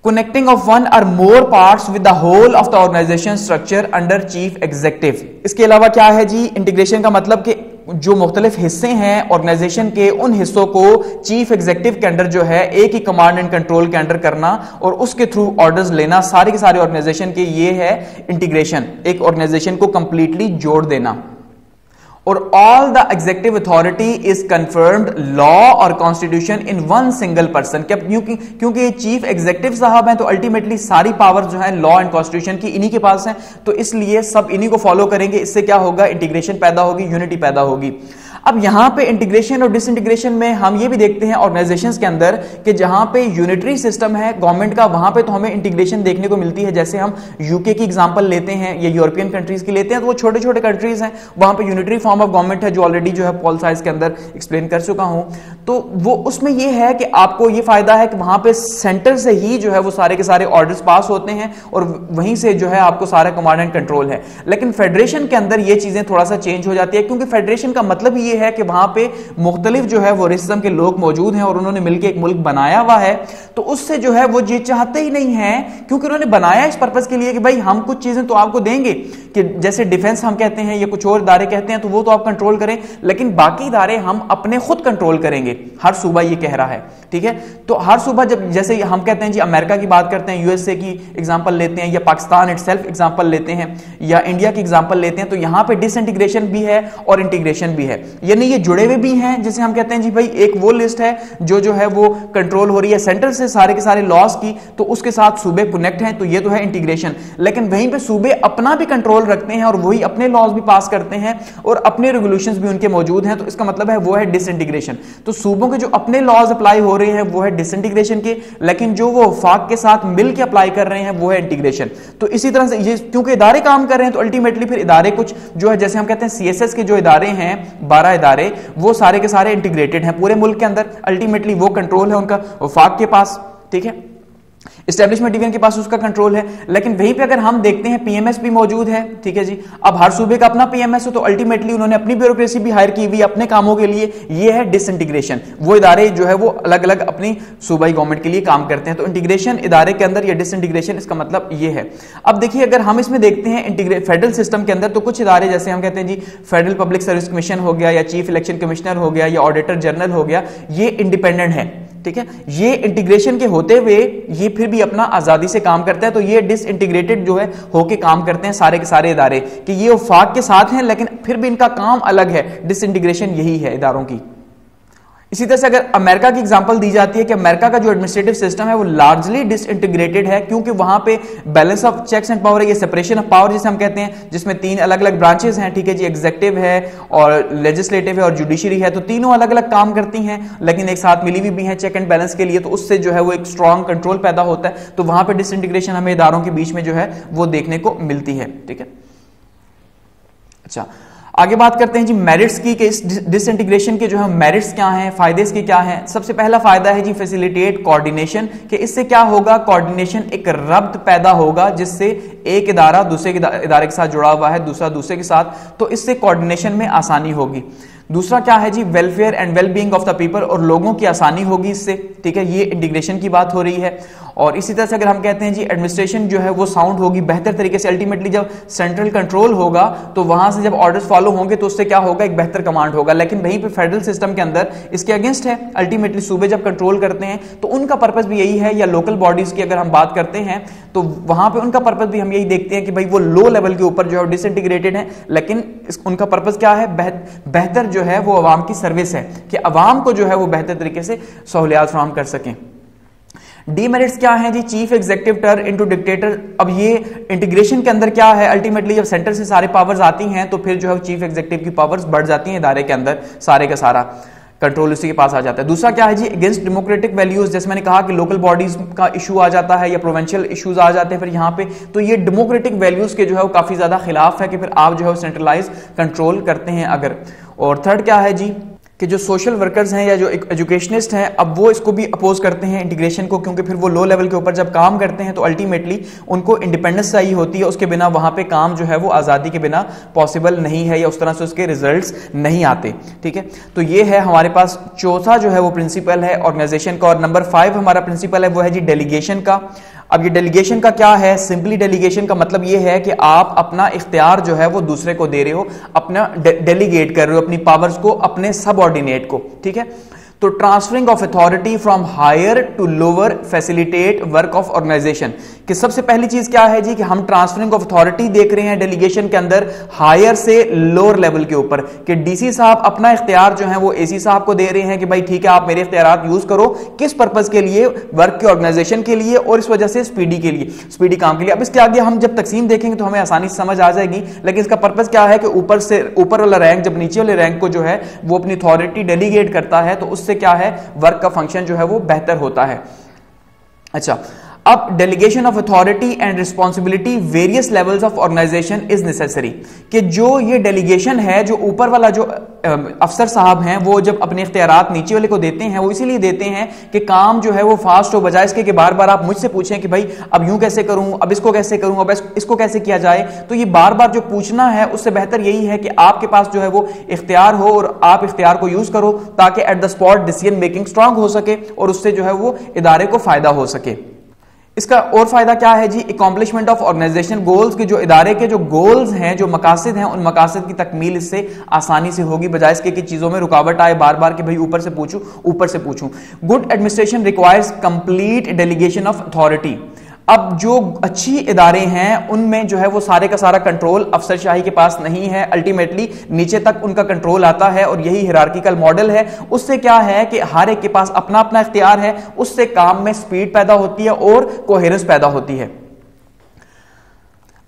Connecting of one or more parts with the whole of the organization structure under chief executive। इसके अलावा क्या है जी? इंटीग्रेशन का मतलब कि जो मुख्तलिफ हिस्से हैं ऑर्गेनाइजेशन के, उन हिस्सों को चीफ एग्जीक्यूटिव के अंडर जो है एक ही कमांड एंड कंट्रोल के अंडर करना और उसके थ्रू ऑर्डर्स लेना सारे के सारे ऑर्गेनाइजेशन के, ये है इंटीग्रेशन। एक ऑर्गेनाइजेशन को कंप्लीटली जोड़ देना। और all the executive authority is confirmed law और constitution in one single person. क्योंकि ये चीफ एग्जीक्यूटिव साहब हैं, तो अल्टीमेटली सारी पावर जो है लॉ एंड कॉन्स्टिट्यूशन की इन्हीं के पास है, तो इसलिए सब इन्हीं को फॉलो करेंगे। इससे क्या होगा? इंटीग्रेशन पैदा होगी, यूनिटी पैदा होगी। अब यहां पे इंटीग्रेशन और डिसइंटीग्रेशन में हम ये भी देखते हैं ऑर्गेनाइजेशंस के अंदर कि जहां पे यूनिटरी सिस्टम है गवर्नमेंट का, वहां पे तो हमें इंटीग्रेशन देखने को मिलती है। जैसे हम यूके की एग्जांपल लेते हैं या यूरोपियन कंट्रीज की लेते हैं, तो वो छोटे छोटे कंट्रीज हैं, वहां पे यूनिटरी फॉर्म ऑफ गवर्नमेंट है, जो ऑलरेडी जो है पॉल साइज के अंदर एक्सप्लेन कर चुका हूं। तो वो उसमें ये है कि आपको ये फायदा है कि वहां पे सेंटर से ही जो है वो सारे के सारे ऑर्डर्स पास होते हैं और वहीं से जो है आपको सारा कमांड एंड कंट्रोल है। लेकिन फेडरेशन के अंदर ये चीजें थोड़ा सा चेंज हो जाती है, क्योंकि फेडरेशन का मतलब ये है कि वहां पे मुख्तलिफ जो है वो रिस्म के लोग मौजूद हैं और उन्होंने मिलकर एक मुल्क बनाया हुआ है। तो उससे जो है वो ये चाहते ही नहीं है, क्योंकि उन्होंने बनाया इस पर्पस के लिए कि भाई हम कुछ चीजें तो आपको देंगे, कि जैसे डिफेंस हम कहते हैं या कुछ और इदारे कहते हैं तो वो तो आप कंट्रोल करें, लेकिन बाकी इदारे हम अपने खुद कंट्रोल करेंगे। हर सूबा ये कह रहा है, ठीक है। तो हर सूबा, जब जैसे हम कहते हैं जी अमेरिका की बात करते हैं, यूएसए की एग्जांपल लेते हैं, या पाकिस्तान इटसेल्फ एग्जांपल लेते हैं, या इंडिया की एग्जांपल लेते हैं, तो यहां पे डिसइंटीग्रेशन भी है और इंटीग्रेशन भी है, यानी ये जुड़े हुए भी हैं। जैसे हम कहते हैं जी भाई एक वो लिस्ट है जो है वो कंट्रोल हो रही है सेंटर से सारे के सारे लॉस की, तो उसके साथ सूबे कनेक्ट हैं, तो ये तो है इंटीग्रेशन। लेकिन वहीं पे सूबे अपना भी कंट्रोल रखते हैं और वही अपने लॉज भी पास करते हैं और अपने रेगुलेशंस भी उनके मौजूद हैं, तो इसका मतलब है वो है डिसइंटीग्रेशन। तो सूबों के जो अपने लॉज अप्लाई हो रहे हैं वो है डिसइंटीग्रेशन के, लेकिन जो वो वफाक के साथ मिल के अप्लाई कर रहे हैं वो है इंटीग्रेशन। तो इसी तरह से ये क्योंकि इदारे काम कर रहे हैं, तो अल्टीमेटली फिर इदारे कुछ जो है, जैसे हम कहते हैं सीएसएस के जो इदारे हैं 12 इदारे, वो सारे के सारे इंटीग्रेटेड हैं पूरे मुल्क के अंदर। अल्टीमेटली वो कंट्रोल है उनका वफाक के पास, ठीक है, एस्टेब्लिशमेंट डिवीजन के पास उसका कंट्रोल है। लेकिन वहीं पे अगर हम देखते हैं पीएमएस भी मौजूद है, ठीक है जी। अब हर सूबे का अपना पीएमएस हो, तो अल्टीमेटली उन्होंने अपनी ब्यूरोक्रेसी भी हायर की हुई अपने कामों के लिए, ये है डिसइंटीग्रेशन। वो इदारे जो है वो अलग अलग अपनी सूबाई गवर्नमेंट के लिए काम करते हैं। तो इंटीग्रेशन इदारे के अंदर या डिसइंटीग्रेशन, इसका मतलब ये है। अब देखिए अगर हम इसमें देखते हैं फेडरल सिस्टम के अंदर, तो कुछ इदारे जैसे हम कहते हैं जी फेडरल पब्लिक सर्विस कमीशन हो गया, या चीफ इलेक्शन कमिश्नर हो गया, या ऑडिटर जनरल हो गया, ये इंडिपेंडेंट है, ठीक है। ये इंटीग्रेशन के होते हुए ये फिर भी अपना आजादी से काम करते हैं, तो ये डिसइंटीग्रेटेड जो है होके काम करते हैं सारे के सारे इदारे, कि ये वफाक के साथ हैं लेकिन फिर भी इनका काम अलग है। डिसइंटीग्रेशन यही है इदारों की। इसी तरह से अगर अमेरिका की एग्जांपल दी जाती है कि अमेरिका का जो एडमिनिस्ट्रेटिव सिस्टम है वो लार्जली डिसइंटीग्रेटेड है, क्योंकि वहां पे balance of checks and power है, ये सेपरेशन ऑफ पावर जिसे हम कहते हैं, जिसमें 3 अलग अलग ब्रांचेस हैं, ठीक है जी। एग्जीक्यूटिव है और लेजिस्लेटिव है और जुडिशरी है, तो तीनों अलग अलग काम करती हैं लेकिन एक साथ मिली हुई भी हैं चेक एंड बैलेंस के लिए, तो उससे जो है वो एक स्ट्रॉन्ग कंट्रोल पैदा होता है। तो वहां पर डिसइंटीग्रेशन हमें इदारों के बीच में जो है वो देखने को मिलती है, ठीक है। अच्छा, आगे बात करते हैं जी मेरिट्स की, कि इस डिसइंटीग्रेशन के जो है मेरिट्स क्या हैं, फायदे इसके क्या हैं। सबसे पहला फायदा है जी फैसिलिटेट कोऑर्डिनेशन, कि इससे क्या होगा, कोऑर्डिनेशन, एक रब्त पैदा होगा जिससे एक इदारा दूसरे इदारे के साथ जुड़ा हुआ है, दूसरा दूसरे के साथ, तो इससे कोऑर्डिनेशन में आसानी होगी। दूसरा क्या है जी, welfare and well being of the people, और लोगों की आसानी होगी इससे, ठीक है। ये इंटीग्रेशन की बात हो रही है। और इसी तरह से अगर हम कहते हैं जी एडमिनिस्ट्रेशन जो है वो साउंड होगी, बेहतर तरीके से। अल्टीमेटली जब सेंट्रल कंट्रोल होगा तो वहां से जब ऑर्डर्स फॉलो होंगे तो उससे क्या होगा, एक बेहतर कमांड होगा। लेकिन वहीं पे फेडरल सिस्टम के अंदर इसके अगेंस्ट है। अल्टीमेटली सूबे जब कंट्रोल करते हैं तो उनका पर्पस भी यही है, या लोकल बॉडीज की अगर हम बात करते हैं तो वहां पे उनका पर्पस भी हम यही देखते हैं कि भाई वो लो लेवल के ऊपर जो है डिसइंटीग्रेटेड है, लेकिन उनका पर्पस क्या है, बेहतर जो है वो अवाम की सर्विस है, कि अवाम को जो है वो बेहतर तरीके से सहूलियात फराहम कर सकें। डीमेरिट्स क्या है जी, chief executive turn into dictator. अब ये इंटीग्रेशन के अंदर क्या है, अल्टीमेटली जब सेंटर से सारे पावर्स आती हैं तो फिर जो है चीफ एग्जीक्यूटिव की पावर्स बढ़ जाती हैं इदारे के अंदर, सारे का सारा कंट्रोल उसी के पास आ जाता है। दूसरा क्या है जी, अगेंस्ट डेमोक्रेटिक वैल्यूज, जैसे मैंने कहा कि लोकल बॉडीज का इशू आ जाता है या प्रोविंशियल इश्यूज आ जाते हैं फिर यहाँ पे, तो ये डेमोक्रेटिक वैल्यूज के जो है वो काफी ज्यादा खिलाफ है, कि फिर आप जो है सेंट्रलाइज कंट्रोल करते हैं अगर। और थर्ड क्या है जी, कि जो सोशल वर्कर्स हैं या जो एजुकेशनिस्ट हैं, अब वो इसको भी अपोज करते हैं इंटीग्रेशन को, क्योंकि फिर वो लो लेवल के ऊपर जब काम करते हैं तो अल्टीमेटली उनको इंडिपेंडेंस चाहिए होती है, उसके बिना वहां पे काम जो है वो आज़ादी के बिना पॉसिबल नहीं है, या उस तरह से उसके रिजल्ट्स नहीं आते, ठीक है। तो ये है हमारे पास चौथा जो है वो प्रिंसिपल है ऑर्गेनाइजेशन का। और नंबर 5 हमारा प्रिंसिपल है वो है जी डेलीगेशन का। अब ये डेलीगेशन का क्या है, सिंपली डेलीगेशन का मतलब ये है कि आप अपना इख्तियार जो है वो दूसरे को दे रहे हो, अपना डेलीगेट कर रहे हो अपनी पावर्स को अपने सबऑर्डिनेट को, ठीक है। तो transferring of authority from higher to lower facilitate work of organisation, कि सबसे पहली चीज क्या है जी कि हम ट्रांसफरिंग ऑफ अथॉरिटी देख रहे हैं डेलीगेशन के अंदर हायर से लोअर लेवल के ऊपर, कि डीसी साहब अपना इख्तियार जो है वो एसी साहब को दे रहे हैं कि भाई ठीक है आप मेरे इख्तियारात यूज करो, किस पर्पज के लिए, वर्क के ऑर्गेनाइजेशन के लिए और इस वजह से स्पीडी के लिए, स्पीडी काम के लिए। अब इसके आगे हम जब तकसीम देखेंगे तो हमें आसानी से समझ आ जाएगी, लेकिन इसका पर्पज क्या है कि ऊपर से ऊपर वाला रैंक जब नीचे वाले रैंक को जो है वो अपनी अथॉरिटी डेलीगेट करता है तो उससे क्या है वर्क का फंक्शन जो है वो बेहतर होता है। अच्छा, अब delegation of authority and responsibility various levels of organisation is necessary, कि जो ये डेलीगेशन है जो ऊपर वाला जो अफसर साहब हैं वो जब अपने इख्तियारात नीचे वाले को देते हैं वो इसीलिए देते हैं कि काम जो है वो फास्ट हो, बजाय इसके कि बार बार आप मुझसे पूछें कि भाई अब यूं कैसे करूं, अब इसको कैसे करूं, अब इसको कैसे किया जाए। तो ये बार बार जो पूछना है उससे बेहतर यही है कि आपके पास जो है वो इख्तियार हो और आप इख्तियार को यूज करो ताकि at the spot decision making strong हो सके और उससे जो है वो इदारे को फायदा हो सके। इसका और फायदा क्या है जी, अकॉम्प्लिशमेंट ऑफ ऑर्गेनाइजेशन गोल्स, के जो इदारे के जो गोल्स हैं, जो मकासद हैं, उन मकासद की तकमील इससे आसानी से होगी, बजाय इसके कि चीजों में रुकावट आए बार बार कि भाई ऊपर से पूछूं। Good administration requires complete delegation of authority. अब जो अच्छी इदारे हैं उनमें जो है वो सारे का सारा कंट्रोल अफसरशाही के पास नहीं है, अल्टीमेटली नीचे तक उनका कंट्रोल आता है और यही हिरार्किकल मॉडल है। उससे क्या है कि हर एक के पास अपना अपना इख्तियार है, उससे काम में स्पीड पैदा होती है और कोहेरेंस पैदा होती है।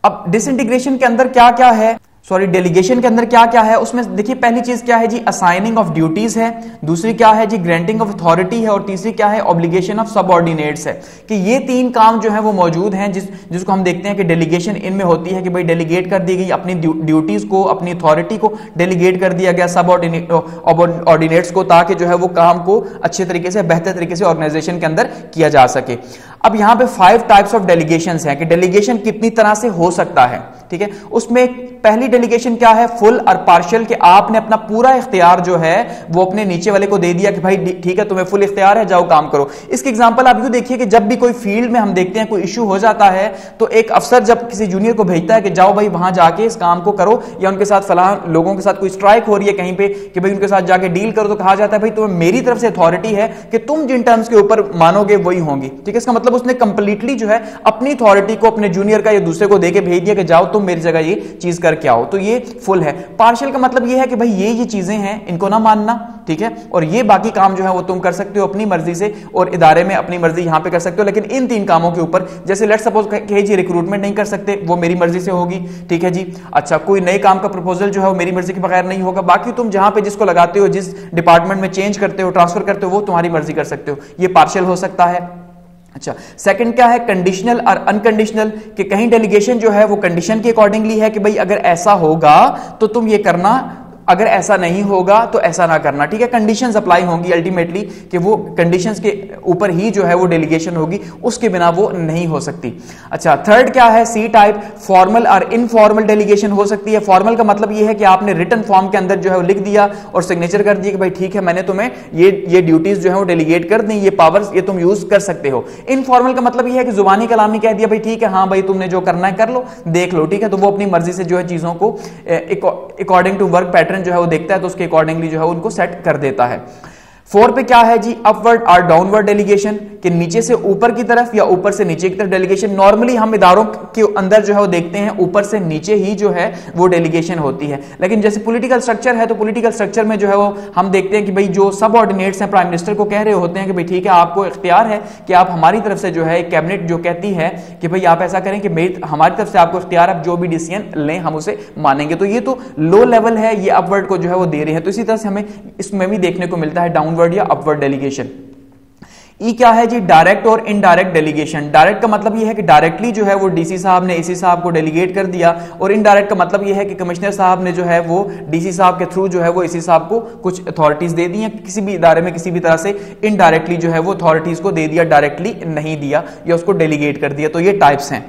अब डिसइंटीग्रेशन के अंदर क्या क्या है, डेलीगेशन के अंदर क्या क्या है, उसमें देखिए पहली चीज क्या है जी, असाइनिंग ऑफ ड्यूटीज है, दूसरी क्या है जी ग्रांटिंग ऑफ अथॉरिटी है और तीसरी क्या है ऑब्लिगेशन ऑफ सबऑर्डिनेट्स है। कि ये तीन काम जो है वो मौजूद हैं जिसको हम देखते हैं कि डेलीगेशन इनमें होती है कि भाई डेलीगेट कर दी गई अपनी ड्यूटीज को, अपनी अथॉरिटी को डेलीगेट कर दिया गया सबऑर्डिनेट्स को, ताकि जो है वो काम को अच्छे तरीके से बेहतर तरीके से ऑर्गेनाइजेशन के अंदर किया जा सके। अब यहां पे 5 टाइप्स ऑफ डेलीगेशन हैं कि डेलीगेशन कितनी तरह से हो सकता है, ठीक है। उसमें पहली डेलीगेशन क्या है, फुल और पार्शियल, कि आपने अपना पूरा इख्तियार जो है वो अपने नीचे वाले को दे दिया कि भाई ठीक है तुम्हें फुल इख्तियार है, जाओ काम करो। इसके एग्जांपल आप यूं देखिए कि जब भी कोई फील्ड में हम देखते हैं कोई इशू हो जाता है तो एक अफसर जब किसी जूनियर को भेजता है कि जाओ भाई वहां जाके इस काम को करो, या उनके साथ फलां लोगों के साथ कोई स्ट्राइक हो रही है कहीं पे कि भाई उनके साथ जाके डील करो, तो कहा जाता है भाई तुम्हें मेरी तरफ से अथॉरिटी है कि तुम जिन टर्म्स के ऊपर मानोगे वही होंगी, ठीक है। इसका मतलब उसने कंप्लीटली जो है अपनी अथॉरिटी को अपने जूनियर का या दूसरे को देके भेज दिया कि जाओ तुम मेरी जगह ये चीज करके आओ, तो ये फुल है। पार्शियल का मतलब ये है कि भाई ये चीजें हैं इनको ना मानना, ठीक है, और ये बाकी काम जो है वो तुम कर सकते हो अपनी मर्जी से और इदारे में अपनी मर्जी यहां पे कर सकते हो, लेकिन इन 3 कामों के ऊपर, जैसे लेट्स सपोज कहिए जी रिक्रूटमेंट नहीं कर सकते, वो मेरी मर्जी से होगी, ठीक है जी। अच्छा, कोई नए काम का प्रपोजल जो है वो मेरी मर्जी के बगैर नहीं होगा, बाकी तुम जहां पे जिसको लगाते हो, जिस डिपार्टमेंट में चेंज करते हो, ट्रांसफर करते हो, वो तुम्हारी मर्जी कर सकते हो, ये पार्शियल हो सकता है। अच्छा, सेकंड क्या है, कंडीशनल और अनकंडीशनल, कि कहीं डेलीगेशन जो है वो कंडीशन के अकॉर्डिंगली है कि भाई अगर ऐसा होगा तो तुम ये करना, अगर ऐसा नहीं होगा तो ऐसा ना करना, ठीक है। कंडीशंस अप्लाई होंगी अल्टीमेटली कि वो कंडीशंस के ऊपर ही जो है वो डेलीगेशन होगी, उसके बिना वो नहीं हो सकती। अच्छा, थर्ड क्या है, सी टाइप, फॉर्मल और इनफॉर्मल डेलीगेशन हो सकती है। फॉर्मल का मतलब ये है कि आपने रिटन फॉर्म के अंदर जो है वो लिख दिया और सिग्नेचर कर दिया कि भाई ठीक है मैंने तुम्हें ये ड्यूटीज जो है वो डेलीगेट कर दी, ये पावर्स ये तुम यूज कर सकते हो। इनफॉर्मल का मतलब ये है कि जुबानी कलामी कह दिया भाई ठीक है हाँ भाई तुमने जो करना है कर लो, देख लो, ठीक है। तो वो अपनी मर्जी से जो है चीजों को अकॉर्डिंग टू वर्क पैटर्न जो है वो देखता है तो उसके अकॉर्डिंगली जो है उनको सेट कर देता है। 4 पे क्या है जी, अपवर्ड और डाउनवर्ड डेलीगेशन, कि नीचे से ऊपर की तरफ या ऊपर से नीचे की तरफ डेलीगेशन। नॉर्मली हम इदारों के अंदर जो है वो देखते हैं ऊपर से नीचे ही जो है वो डेलीगेशन होती है, लेकिन जैसे पॉलिटिकल स्ट्रक्चर है तो पॉलिटिकल स्ट्रक्चर में जो है वो हम देखते हैं कि भाई जो सबऑर्डिनेट्स हैं प्राइम मिनिस्टर को कह रहे होते हैं कि भाई ठीक है आपको इख्तियार है कि आप हमारी तरफ से जो है कैबिनेट जो कहती है कि भाई आप ऐसा करें कि हमारी तरफ से आपको इख्तियार, आप जो भी डिसीजन लें हम उसे मानेंगे। तो ये तो लो लेवल है, ये अपवर्ड को जो है वो दे रहे हैं। तो इसी तरह से हमें इसमें भी देखने को मिलता है डाउनवर्ड या अपवर्ड डेलीगेशन। ई क्या है जी, डायरेक्ट और इनडायरेक्ट डेलीगेशन। डायरेक्ट का मतलब यह है कि डायरेक्टली जो है वो डीसी साहब ने एसी साहब को डेलीगेट कर दिया, और इनडायरेक्ट का मतलब यह है कि कमिश्नर साहब ने जो है वो डीसी साहब के थ्रू जो है वो एसी साहब को कुछ अथॉरिटीज दे दी हैं, किसी भी इदारे में किसी भी तरह से इनडायरेक्टली जो है वो अथॉरिटीज को दे दिया, डायरेक्टली नहीं दिया या उसको डेलीगेट कर दिया। तो ये टाइप्स हैं।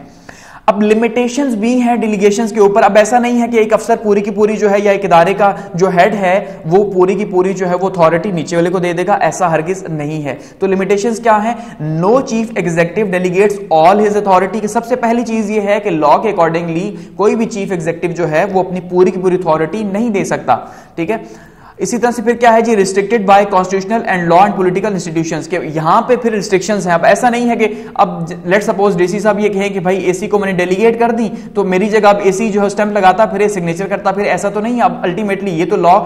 अब लिमिटेशंस भी हैं डेलीगेशंस के ऊपर। अब ऐसा नहीं है कि एक अफसर पूरी की पूरी जो है या एक इदारे का जो हेड है वो पूरी की पूरी जो है वो अथॉरिटी नीचे वाले को दे देगा, ऐसा हरगिज नहीं है। तो लिमिटेशंस क्या है, no chief executive delegates all his authority. की सबसे पहली चीज ये है कि लॉ के अकॉर्डिंगली कोई भी चीफ एग्जीक्यूटिव जो है वो अपनी पूरी की पूरी अथॉरिटी नहीं दे सकता, ठीक है। इसी तरह से फिर क्या है जी, restricted by constitutional and law and political institutions, के यहां पे फिर रिस्ट्रिक्शंस हैं। अब ऐसा नहीं है कि अब लेट सपोज डीसी साहब ये कहें कि भाई एसी को मैंने डेलीगेट कर दी तो मेरी जगह अब एसी जो है स्टैंप लगाता फिर सिग्नेचर करता, फिर ऐसा तो नहीं है। अब अल्टीमेटली ये तो लॉ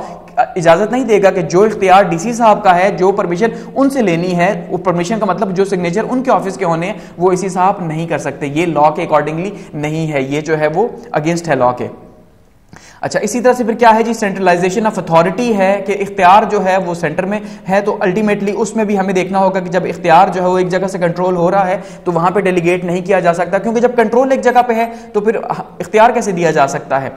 इजाजत नहीं देगा कि जो इख्तियार डीसी साहब का है, जो परमिशन उनसे लेनी है, वो परमिशन का मतलब जो सिग्नेचर उनके ऑफिस के होने हैं वो एसी साहब नहीं कर सकते। ये लॉ के अकॉर्डिंगली नहीं है, ये जो है वो अगेंस्ट है लॉ के। अच्छा, इसी तरह से फिर क्या है जी, सेंट्रलाइजेशन ऑफ अथॉरिटी है कि इख्तियार जो है वो सेंटर में है, तो अल्टीमेटली उसमें भी हमें देखना होगा कि जब इख्तियार जो है वो एक जगह से कंट्रोल हो रहा है तो वहां पे डेलीगेट नहीं किया जा सकता, क्योंकि जब कंट्रोल एक जगह पे है तो फिर इख्तियार कैसे दिया जा सकता है।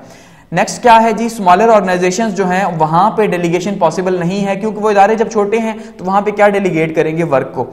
नेक्स्ट क्या है जी, स्मॉलर ऑर्गेनाइजेशंस जो हैं वहां पे डेलीगेशन पॉसिबल नहीं है, क्योंकि वो इदारे जब छोटे हैं तो वहां पे क्या डेलीगेट करेंगे वर्क को।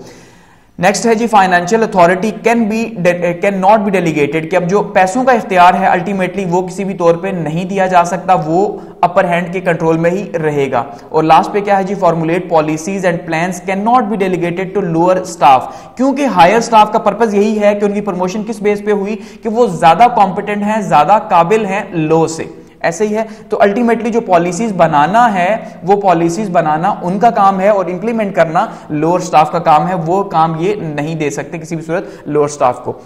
नेक्स्ट है जी, financial authority can not be delegated, कि अब जो पैसों का इख्तियार है अल्टीमेटली वो किसी भी तौर पे नहीं दिया जा सकता, वो अपर हैंड के कंट्रोल में ही रहेगा। और लास्ट पे क्या है जी, formulate policies and plans can not be delegated to lower staff, क्योंकि हायर स्टाफ का पर्पस यही है कि उनकी प्रमोशन किस बेस पे हुई कि वो ज्यादा कॉम्पिटेंट हैं, ज्यादा काबिल हैं लो से, ऐसे ही है। तो अल्टीमेटली जो पॉलिसीज बनाना है वो पॉलिसीज बनाना उनका काम है और इंप्लीमेंट करना लोअर स्टाफ का काम है, वो काम ये नहीं दे सकते किसी भी सूरत लोअर स्टाफ को।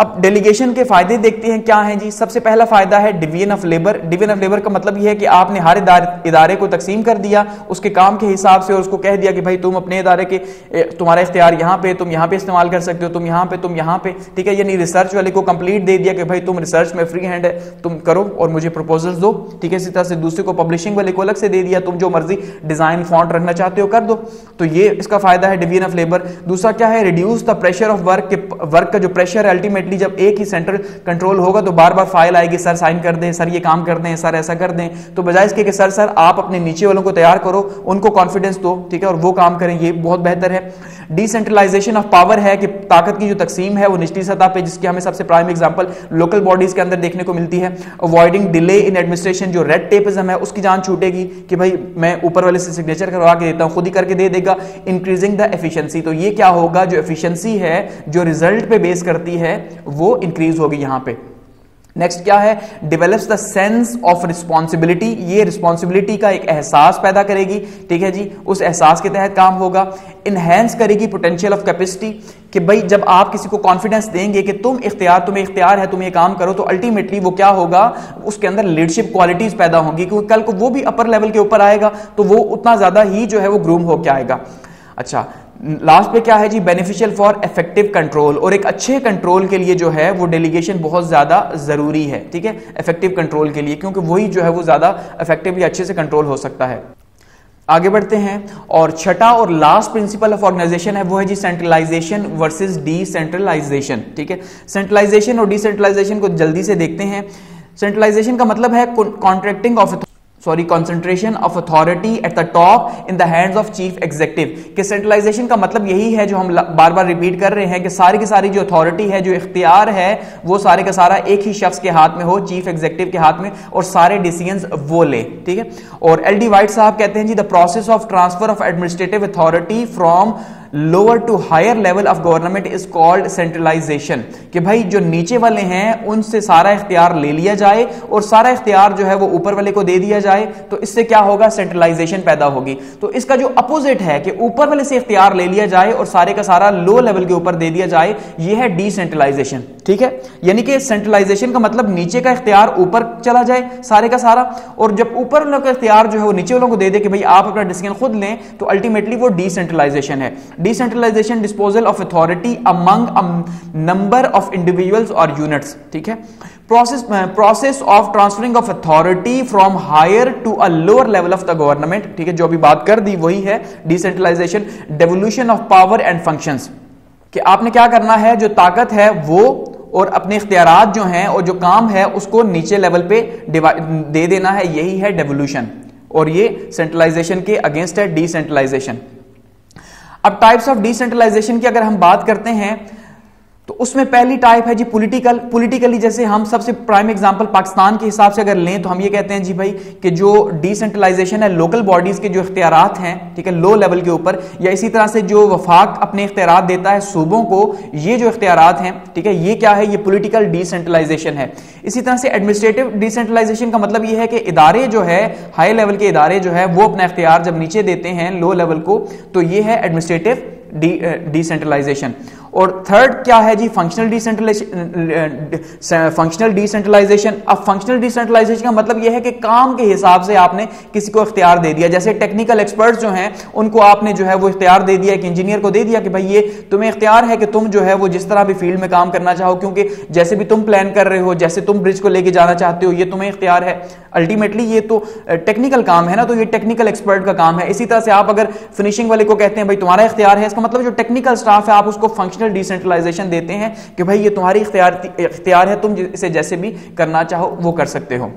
अब डेलीगेशन के फायदे देखते हैं क्या हैं जी। सबसे पहला फायदा है division of labour. Division of labour का मतलब यह है कि आपने हर इदारे को तकसीम कर दिया उसके काम के हिसाब से और उसको कह दिया कि भाई तुम अपने इदारे के तुम्हारा इख्तियार यहाँ पे, तुम यहाँ पे इस्तेमाल कर सकते हो, तुम यहाँ पे, ठीक है। यानी रिसर्च वाले को कंप्लीट दे दिया कि भाई तुम रिसर्च में फ्री हैंड है, तुम करो और मुझे प्रपोजल्स दो, ठीक है। इसी तरह से दूसरे को पब्लिशिंग वाले को अलग से दे दिया, तुम जो मर्जी डिजाइन फॉन्ट रखना चाहते हो कर दो। तो ये इसका फायदा है डिवीजन ऑफ लेबर। दूसरा क्या है, reduce the pressure of work का जो प्रेशर है अल्टीमेटली जब एक ही सेंटर कंट्रोल होगा तो बार बार फाइल आएगी, सर साइन कर दें, सर ये काम कर दें, सर ऐसा कर दें, तो बजाय इसके कि सर आप अपने नीचे वालों को तैयार करो, उनको कॉन्फिडेंस दो, ठीक है, और वो काम करें, ये बहुत बेहतर है। डिसेंट्रलाइजेशन ऑफ पावर है कि ताकत की जो तकसीम है वो निचली सतह पे, जिसकी हमें सबसे प्राइम एग्जांपल लोकल बॉडीज के अंदर देखने को मिलती है। अवॉइडिंग डिले इन एडमिनिस्ट्रेशन, जो रेड टेपिज्म है उसकी जान छूटेगी कि भाई मैं ऊपर वाले से सिग्नेचर करवा के देता हूं, खुद ही करके दे देगा। इंक्रीजिंग द एफिशिएंसी, तो ये क्या होगा, जो एफिशिएंसी है जो रिजल्ट पे बेस करती है वो इंक्रीज होगी यहां पे। नेक्स्ट क्या है, develops the sense of responsibility, ये रिस्पॉन्सिबिलिटी का एक एहसास पैदा करेगी, ठीक है जी, उस एहसास के तहत काम होगा। इनहेंस करेगी पोटेंशियल ऑफ कैपेसिटी, कि भाई जब आप किसी को कॉन्फिडेंस देंगे कि तुम्हें इख्तियार है, तुम ये काम करो, तो अल्टीमेटली वो क्या होगा, उसके अंदर लीडरशिप क्वालिटीज पैदा होंगी, क्योंकि कल को वो भी अपर लेवल के ऊपर आएगा तो वो उतना ज्यादा ही जो है वो ग्रूम होकर आएगा। अच्छा, लास्ट पे क्या है जी, बेनिफिशियल फॉर इफेक्टिव कंट्रोल, और एक अच्छे कंट्रोल के लिए जो है वो डेलीगेशन बहुत ज्यादा जरूरी है, ठीक है, इफेक्टिव कंट्रोल के लिए, क्योंकि वही जो है वो ज्यादा इफेक्टिवली अच्छे से कंट्रोल हो सकता है। आगे बढ़ते हैं, और छठा और लास्ट प्रिंसिपल ऑफ ऑर्गेनाइजेशन है वो है जी सेंट्रलाइजेशन वर्सेस डिसेंट्रलाइजेशन, ठीक है। सेंट्रलाइजेशन और डिसेंट्रलाइजेशन को जल्दी से देखते हैं। सेंट्रलाइजेशन का मतलब है concentration of authority at the top in the hands of chief executive, कि सेंट्रलाइजेशन का मतलब यही है जो हम बार बार रिपीट कर रहे हैं कि सारी की सारी जो अथॉरिटी है, जो इख्तियार है, वो सारे का सारा एक ही शख्स के हाथ में हो, चीफ एग्जीक्यूटिव के हाथ में, और सारे डिसीजंस वो ले, ठीक है। और एल.डी. वाइट साहब कहते हैं जी, the process of transfer of administrative authority from lower to higher level of government is called centralisation, कि भाई जो नीचे वाले हैं उनसे सारा इख्तियार ले लिया जाए और सारा इख्तियार जो है वो ऊपर वाले को दे दिया जाए, तो इससे क्या होगा, सेंट्रलाइजेशन पैदा होगी। तो इसका जो अपोजिट है कि ऊपर वाले से इख्तियार ले लिया जाए और सारे का सारा लो लेवल के ऊपर दे दिया जाए, ये है डिसेंट्रलाइजेशन, ठीक है। यानी कि सेंट्रलाइजेशन का मतलब नीचे का इख्तियार ऊपर चला जाए सारे का सारा, और जब ऊपर वालों का इख्तियार जो है वो नीचे वालों को दे दे कि भाई आप अपना डिसीजन खुद लें, तो अल्टीमेटली वो डिसेंट्रलाइजेशन है। Decentralisation disposal of authority among a number of individuals और यूनिट्स, ठीक है। Process of transferring of authority from higher to a lower level of the government, ठीक है, जो अभी बात कर दी वही है decentralisation. Devolution of power and functions, कि आपने क्या करना है, जो ताकत है वो और अपने इख्तियारात जो हैं और जो काम है उसको नीचे लेवल पे दे देना है, यही है डेवोल्यूशन, और ये सेंट्रलाइजेशन के अगेंस्ट है डिसेंट्रलाइजेशन। अब टाइप्स ऑफ डिसेंट्रलाइजेशन की अगर हम बात करते हैं तो उसमें पहली टाइप है जी पॉलिटिकली, जैसे हम सबसे प्राइम एग्जांपल पाकिस्तान के हिसाब से अगर लें तो हम ये कहते हैं जी भाई कि जो डिसेंट्रलाइजेशन है, लोकल बॉडीज के जो इख्तियारात हैं, ठीक है, लो लेवल के ऊपर, या इसी तरह से जो वफाक अपने इख्तियारात देता है सूबों को, ये जो इख्तियारात हैं, ठीक है, ये क्या है, ये पॉलिटिकल डिसेंट्रलाइजेशन है। इसी तरह से एडमिनिस्ट्रेटिव डिसेंट्रलाइजेशन का मतलब ये है कि इदारे जो है, हाई लेवल के इदारे जो है, वो अपना इख्तियार जब नीचे देते हैं लो लेवल को, तो ये है एडमिनिस्ट्रेटिव डिसेंट्रलाइजेशन। और थर्ड क्या है जी, फंक्शनल डिसेंट्रलाइजेशन। अब फंक्शनल डिसेंट्रलाइजेशन का मतलब यह है कि काम के हिसाब से आपने किसी को इख्तियार दे दिया, जैसे टेक्निकल एक्सपर्ट्स जो हैं उनको आपने जो है वो इख्तियार दे दिया, एक इंजीनियर को दे दिया कि भाई ये तुम्हें इख्तियार है कि तुम जो है वो जिस तरह भी फील्ड में काम करना चाहो, क्योंकि जैसे भी तुम प्लान कर रहे हो, जैसे तुम ब्रिज को लेके जाना चाहते हो, ये तुम्हें इख्तियार है। अल्टीमेटली ये तो टेक्निकल काम है ना, तो ये टेक्निकल एक्सपर्ट का काम है। इसी तरह से आप अगर फिनिशिंग वाले को कहते हैं भाई तुम्हारा इख्तियार है, इसका मतलब जो टेक्निकल स्टाफ है आप उसको फंक्शनल डिसेंट्रलाइजेशन देते हैं कि भाई ये तुम्हारी इख्तियार है, तुम इसे जैसे भी करना चाहो वो कर सकते हो।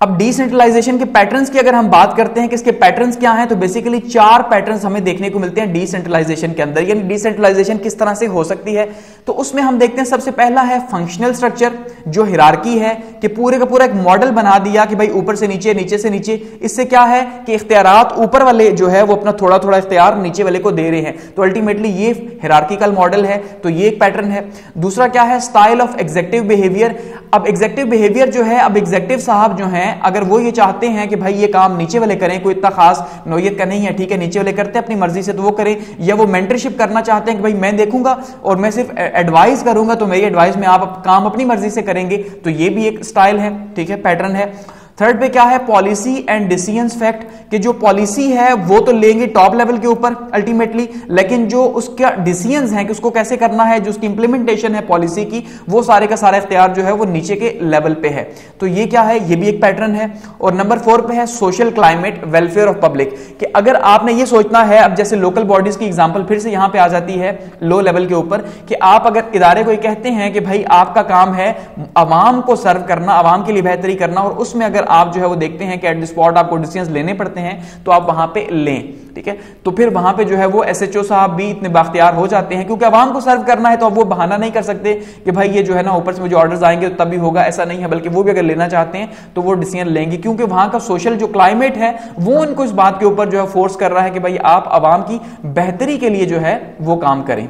अब डिसेंट्रलाइजेशन के पैटर्न्स की अगर हम बात करते हैं कि इसके पैटर्न्स क्या हैं, तो बेसिकली 4 पैटर्न्स हमें देखने को मिलते हैं डिसेंट्रलाइजेशन के अंदर, यानी डिसेंट्रलाइजेशन किस तरह से हो सकती है। तो उसमें हम देखते हैं सबसे पहला है फंक्शनल स्ट्रक्चर, जो हिरार्की है कि पूरे का पूरा एक मॉडल बना दिया कि भाई ऊपर से नीचे, नीचे से नीचे। इससे क्या है कि इख्तियारात ऊपर वाले जो है वो अपना थोड़ा थोड़ा इख्तियार नीचे वाले को दे रहे हैं, तो अल्टीमेटली ये हिरार्किकल मॉडल है, तो ये एक पैटर्न है। दूसरा क्या है, स्टाइल ऑफ एग्जेक्टिव बिहेवियर। अब एग्जेक्टिव बिहेवियर जो है, अब एग्जेक्टिव साहब जो हैं अगर वो ये चाहते हैं कि भाई ये काम नीचे वाले करें, कोई इतना खास नौयत का नहीं है, ठीक है, नीचे वाले करते हैं अपनी मर्जी से तो वो करें, या वो मेंटरशिप करना चाहते हैं कि भाई मैं देखूंगा और मैं सिर्फ एडवाइस करूंगा, तो मेरी एडवाइस में आप काम अपनी मर्जी से करेंगे, तो ये भी एक स्टाइल है, ठीक है, पैटर्न है। थर्ड पे क्या है, पॉलिसी एंड डिसीजंस फैक्ट, कि जो पॉलिसी है वो तो लेंगे टॉप लेवल के ऊपर अल्टीमेटली, लेकिन जो उसका डिसीजंस है कि उसको कैसे करना है, जो उसकी इंप्लीमेंटेशन है पॉलिसी की, वो सारे का सारा इख्तियार जो है वो नीचे के लेवल पे है। तो ये क्या है, ये भी एक पैटर्न है। और नंबर 4 पे है social climate welfare of public, कि अगर आपने ये सोचना है, अब जैसे लोकल बॉडीज की एग्जांपल फिर से यहां पे आ जाती है लो लेवल के ऊपर, कि आप अगर इदारे को ये कहते हैं कि भाई आपका काम है अवाम को सर्व करना, अवाम के लिए बेहतरी करना, और उसमें अगर आप जो है वो देखते हैं कि एट द स्पॉट आपको डिसीजंस लेने पड़ते हैं, तो आप वहां पे लें, ठीक है। तो फिर वहां पे जो है वो एसएचओ साहब भी इतने बाख्तियार हो जाते हैं, क्योंकि अवाम को सर्व करना है, तो अब वो बहाना नहीं कर सकते कि भाई ये जो है ना ऊपर से मुझे ऑर्डर्स आएंगे तो तभी होगा, ऐसा नहीं है, बल्कि वो भी अगर लेना चाहते हैं तो वो डिसीजन लेंगे, क्योंकि वहां का सोशल जो क्लाइमेट है वो उनको इस बात के ऊपर जो है फोर्स कर रहा है कि भाई आप अवाम की बेहतरी के लिए जो है वो काम करें।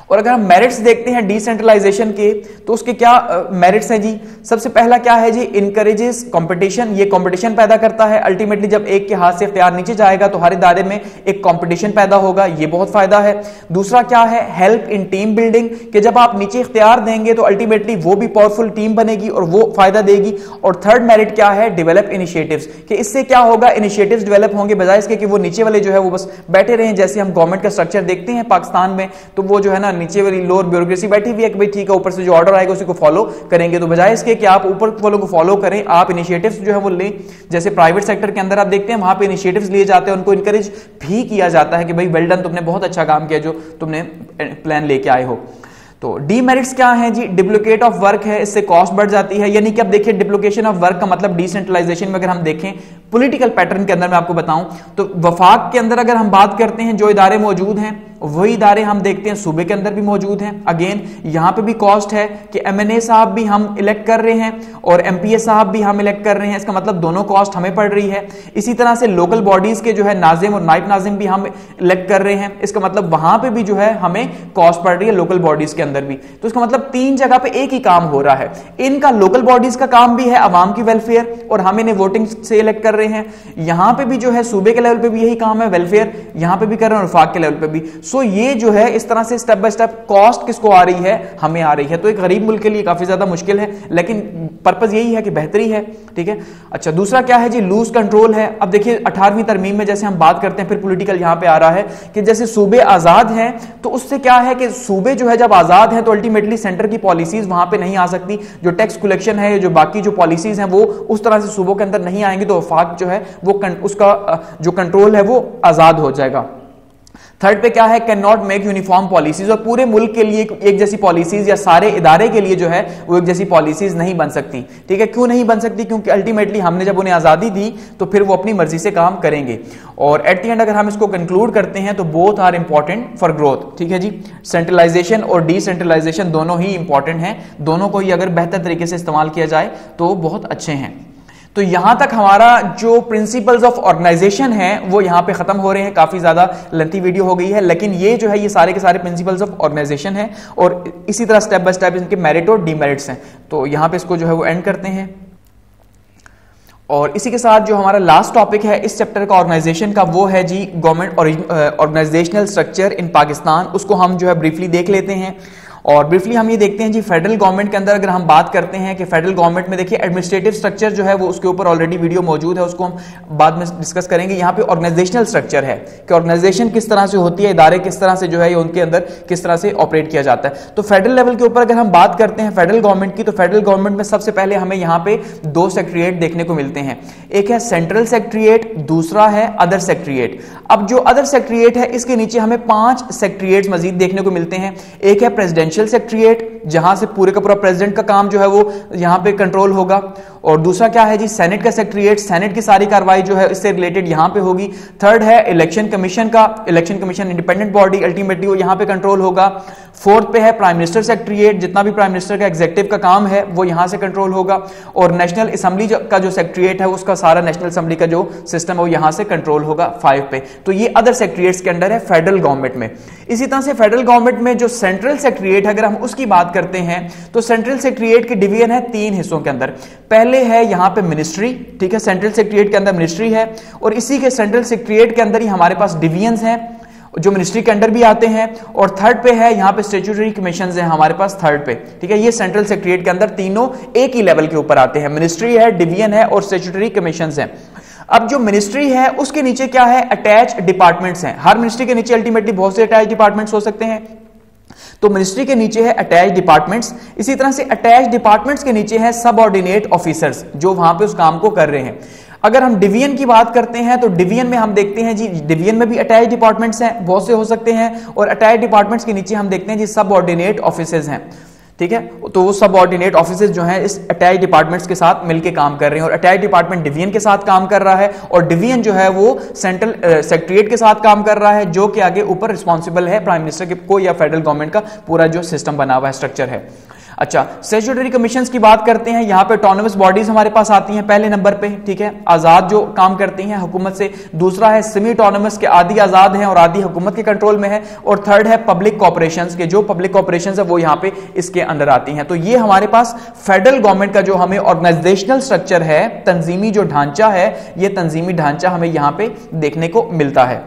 और अगर हम मेरिट्स देखते हैं डिसेंट्रलाइजेशन के, तो उसके क्या मेरिट्स हैं जी। सबसे पहला क्या है जी, इनकरेजेस कंपटीशन, ये कंपटीशन पैदा करता है। अल्टीमेटली जब एक के हाथ से इख्तियार नीचे जाएगा तो हर इदारे में एक कंपटीशन पैदा होगा, ये बहुत फायदा है। दूसरा क्या है, हेल्प इन टीम बिल्डिंग, कि जब आप नीचे इख्तियार देंगे तो अल्टीमेटली वो भी पावरफुल टीम बनेगी और वो फायदा देगी। और थर्ड मेरिट क्या है, डेवलप इनिशिएटिव्स, कि इससे क्या होगा, इनिशिएटिव्स डेवलप होंगे, बजाय इसके कि वो नीचे वाले जो है वो बस बैठे रहे। जैसे हम गवर्नमेंट का स्ट्रक्चर देखते हैं पाकिस्तान में, तो वो जो है ना नीचे वाली लोअर ब्यूरोक्रेसी बैठी हुई है कि भाई ठीक है ऊपर से जो ऑर्डर आएगा उसी को फॉलो करेंगे, तो बजाय इसके कि आप ऊपर वालों को फॉलो करें, आप इनिशिएटिव्स जो है वो लें। जैसे प्राइवेट सेक्टर के अंदर आप देखते हैं वहां पे इनिशिएटिव्स लिए जाते हैं, उनको इंकरेज भी किया जाता है कि भाई वेल डन, तुमने बहुत अच्छा काम किया जो तुमने प्लान लेके आए हो। तो डीमेरिट्स क्या है जी, डिप्लोकेट ऑफ वर्क है, इससे कॉस्ट बढ़ जाती है। यानी कि अब देखिए डिप्लोकेशन ऑफ वर्क का मतलब डिसेंट्रलाइजेशन में अगर हम देखें पॉलिटिकल पैटर्न के अंदर मैं आपको बताऊं तो वफाक के अंदर अगर हम बात करते हैं जो इदारे मौजूद हैं वही इदारे हम देखते हैं सूबे के अंदर भी मौजूद हैं। अगेन यहां पे भी कॉस्ट है कि एमएनए साहब भी हम इलेक्ट कर रहे हैं और एमपीए साहब भी हम इलेक्ट कर रहे हैं, इसका मतलब दोनों कॉस्ट हमें पड़ रही है। इसी तरह से लोकल बॉडीज के जो है नाजिम और नाइब नाजिम भी हम इलेक्ट कर रहे हैं, इसका मतलब वहां पे भी जो है हमें कॉस्ट पड़ रही है लोकल बॉडीज के अंदर भी। तो इसका मतलब 3 जगह पे एक ही काम हो रहा है। इनका लोकल बॉडीज का काम भी है अवाम की वेलफेयर और हम इन्हें वोटिंग से इलेक्ट कर रहे हैं। यहां पे भी जो है सूबे के लेवल पे भी यही काम है वेलफेयर, यहां पे भी कर रहे हैं और वफाक के लेवल पे भी। सो ये जो है इस तरह से स्टेप बाय स्टेप कॉस्ट किसको आ रही है, हमें आ रही है। तो एक गरीब मुल्क के लिए काफी ज्यादा मुश्किल है, लेकिन पर्पस यही है कि बेहतरी है, ठीक है। अच्छा दूसरा क्या है जी, लूज कंट्रोल है। अब देखिए 18वीं तरमीम में जैसे हम बात करते हैं फिर पॉलिटिकल यहां पे आ रहा है कि जैसे सूबे आजाद हैं तो उससे क्या है कि सूबे जो है जब आजाद हैं तो अल्टीमेटली सेंटर की पॉलिसीज वहां पे नहीं आ सकती, जो टैक्स कलेक्शन है जो बाकी जो पॉलिसीज हैं वो उस तरह से सूबों के अंदर नहीं आएंगी, तो वफाक जो है वो उसका जो कंट्रोल है वो आजाद हो जाएगा। थर्ड पे क्या है, can not make uniform policies, और पूरे मुल्क के लिए एक जैसी पॉलिसीज या सारे इदारे के लिए जो है वो एक जैसी पॉलिसीज नहीं बन सकती। ठीक है, क्यों नहीं बन सकती? क्योंकि अल्टीमेटली हमने जब उन्हें आजादी दी तो फिर वो अपनी मर्जी से काम करेंगे। और एट द एंड अगर हम इसको कंक्लूड करते हैं तो both are important for growth. ठीक है जी, सेंट्रलाइजेशन और डिसेंट्रलाइजेशन दोनों ही इंपॉर्टेंट हैं, दोनों को ही अगर बेहतर तरीके से इस्तेमाल किया जाए तो बहुत अच्छे हैं। तो यहां तक हमारा जो प्रिंसिपल्स ऑफ ऑर्गेनाइजेशन है वो यहां पे खत्म हो रहे हैं। काफी ज्यादा लेंथी वीडियो हो गई है, लेकिन ये जो है ये सारे के सारे प्रिंसिपल्स ऑफ ऑर्गेनाइजेशन है और इसी तरह स्टेप बाय स्टेप इनके मेरिट और डीमेरिट्स हैं। तो यहां पे इसको जो है वो एंड करते हैं। और इसी के साथ जो हमारा लास्ट टॉपिक है इस चैप्टर का ऑर्गेनाइजेशन का, वो है जी government organisational structure in Pakistan. उसको हम जो है ब्रीफली देख लेते हैं। और ब्रीफली हम ये देखते हैं जी फेडरल गवर्नमेंट के अंदर अगर हम बात करते हैं कि फेडरल गवर्नमेंट में देखिए एडमिनिस्ट्रेटिव स्ट्रक्चर जो है वो उसके ऊपर ऑलरेडी वीडियो मौजूद है, उसको हम बाद में डिस्कस करेंगे। यहाँ पे ऑर्गेनाइजेशनल स्ट्रक्चर है कि ऑर्गेनाइजेशन किस तरह से होती है, इदारे किस तरह से जो है उनके अंदर किस तरह से ऑपरेट किया जाता है। तो फेडरल लेवल के ऊपर अगर हम बात करते हैं फेडरल गवर्नमेंट की, तो फेडरल गवर्नमेंट में सबसे पहले हमें यहाँ पे दो सेक्रेटरीएट देखने को मिलते हैं। एक है सेंट्रल सेक्रेटरीएट, दूसरा है अदर सेक्रेटरीएट। अब जो अदर सेक्रेटरीएट है इसके नीचे हमें 5 सेक्रेटरीएट्स मजीद देखने को मिलते हैं। एक है प्रेसिडेंशियल सेक्रेटरीएट, जहां से पूरे का पूरा प्रेसिडेंट का काम जो है वो यहां पे कंट्रोल होगा। और दूसरा क्या है जी, सेनेट का सेक्रेटरीएट, सेनेट की सारी कार्रवाई जो है इससे रिलेटेड यहां पे होगी। थर्ड है इलेक्शन कमीशन का, election commission independent body, ultimately वो यहां पे कंट्रोल होगा। फोर्थ पे है प्राइम मिनिस्टर सेक्रेटरीएट, जितना भी प्राइम मिनिस्टर का एग्जीक्यूटिव का काम है वो यहां से कंट्रोल होगा। और नेशनल असेंबली का जो सेक्रेटरीएट है उसका सारा नेशनल असेंबली का जो सिस्टम है वो यहां से कंट्रोल होगा 5 पे। तो ये अदर सेक्रेटरीएट्स के अंडर है फेडरल गवर्नमेंट में। इसी तरह से फेडरल गवर्नमेंट में जो सेंट्रल सेक्रेटरीएट अगर हम उसकी बात करते हैं तो सेंट्रल सेक्रेटरीएट की डिवीजन है 3 हिस्सों के अंदर। पहले है यहां पे मिनिस्ट्री, ठीक है, सेंट्रल सेक्रेटरीएट के अंदर मिनिस्ट्री है और इसी के सेंट्रल सेक्रेटरीएट के अंदर ही हमारे पास डिवीजन्स हैं जो मिनिस्ट्री के अंडर भी आते हैं। और थर्ड पे है यहां पे स्टैट्यूटरी कमीशंस हैं हमारे पास थर्ड पे, ठीक है। ये सेंट्रल सेक्रेटरीएट के अंदर तीनों एक ही लेवल के ऊपर आते हैं, मिनिस्ट्री है, डिवीजन है और स्टैट्यूटरी कमीशंस हैं। अब जो मिनिस्ट्री है उसके नीचे क्या है, अटैच डिपार्टमेंट्स हैं। हर मिनिस्ट्री के नीचे अल्टीमेटली बहुत से अटैच डिपार्टमेंट्स हो सकते हैं, तो मिनिस्ट्री के नीचे है अटैच डिपार्टमेंट्स। इसी तरह से अटैच डिपार्टमेंट्स के नीचे है सबऑर्डिनेट ऑफिसर्स जो वहां पे उस काम को कर रहे हैं। अगर हम डिवीजन की बात करते हैं तो डिवीजन में हम देखते हैं जी, डिवीजन में भी अटैच डिपार्टमेंट्स हैं, बहुत से हो सकते हैं, और अटैच डिपार्टमेंट्स के नीचे हम देखते हैं जी सबऑर्डिनेट ऑफिसर्स हैं, ठीक है। तो वो सबऑर्डिनेट ऑफिसर्स जो हैं इस अटैच डिपार्टमेंट्स के साथ मिलकर काम कर रहे हैं और अटैच डिपार्टमेंट डिवीजन के साथ काम कर रहा है और डिवीजन जो है वो सेंट्रल सेक्रेटरीएट के साथ काम कर रहा है जो कि आगे ऊपर रिस्पॉन्सिबल है प्राइम मिनिस्टर के को या फेडरल गवर्नमेंट का पूरा जो सिस्टम बना हुआ है, स्ट्रक्चर है। अच्छा, स्टैट्यूटरी कमीशंस की बात करते हैं, यहाँ पे ऑटोनोमस बॉडीज हमारे पास आती हैं पहले नंबर पे, ठीक है, आजाद जो काम करती हैं हुकूमत से। दूसरा है सेमी ऑटोनोमस के आधी आजाद हैं और आधी हुकूमत के कंट्रोल में है। और थर्ड है पब्लिक कॉर्पोरेशंस के, जो पब्लिक कॉर्पोरेशंस है वो यहाँ पे इसके अंडर आती हैं। तो ये हमारे पास फेडरल गवर्नमेंट का जो हमें ऑर्गेनाइजेशनल स्ट्रक्चर है, तंजीमी जो ढांचा है, ये तंजीमी ढांचा हमें यहाँ पे देखने को मिलता है।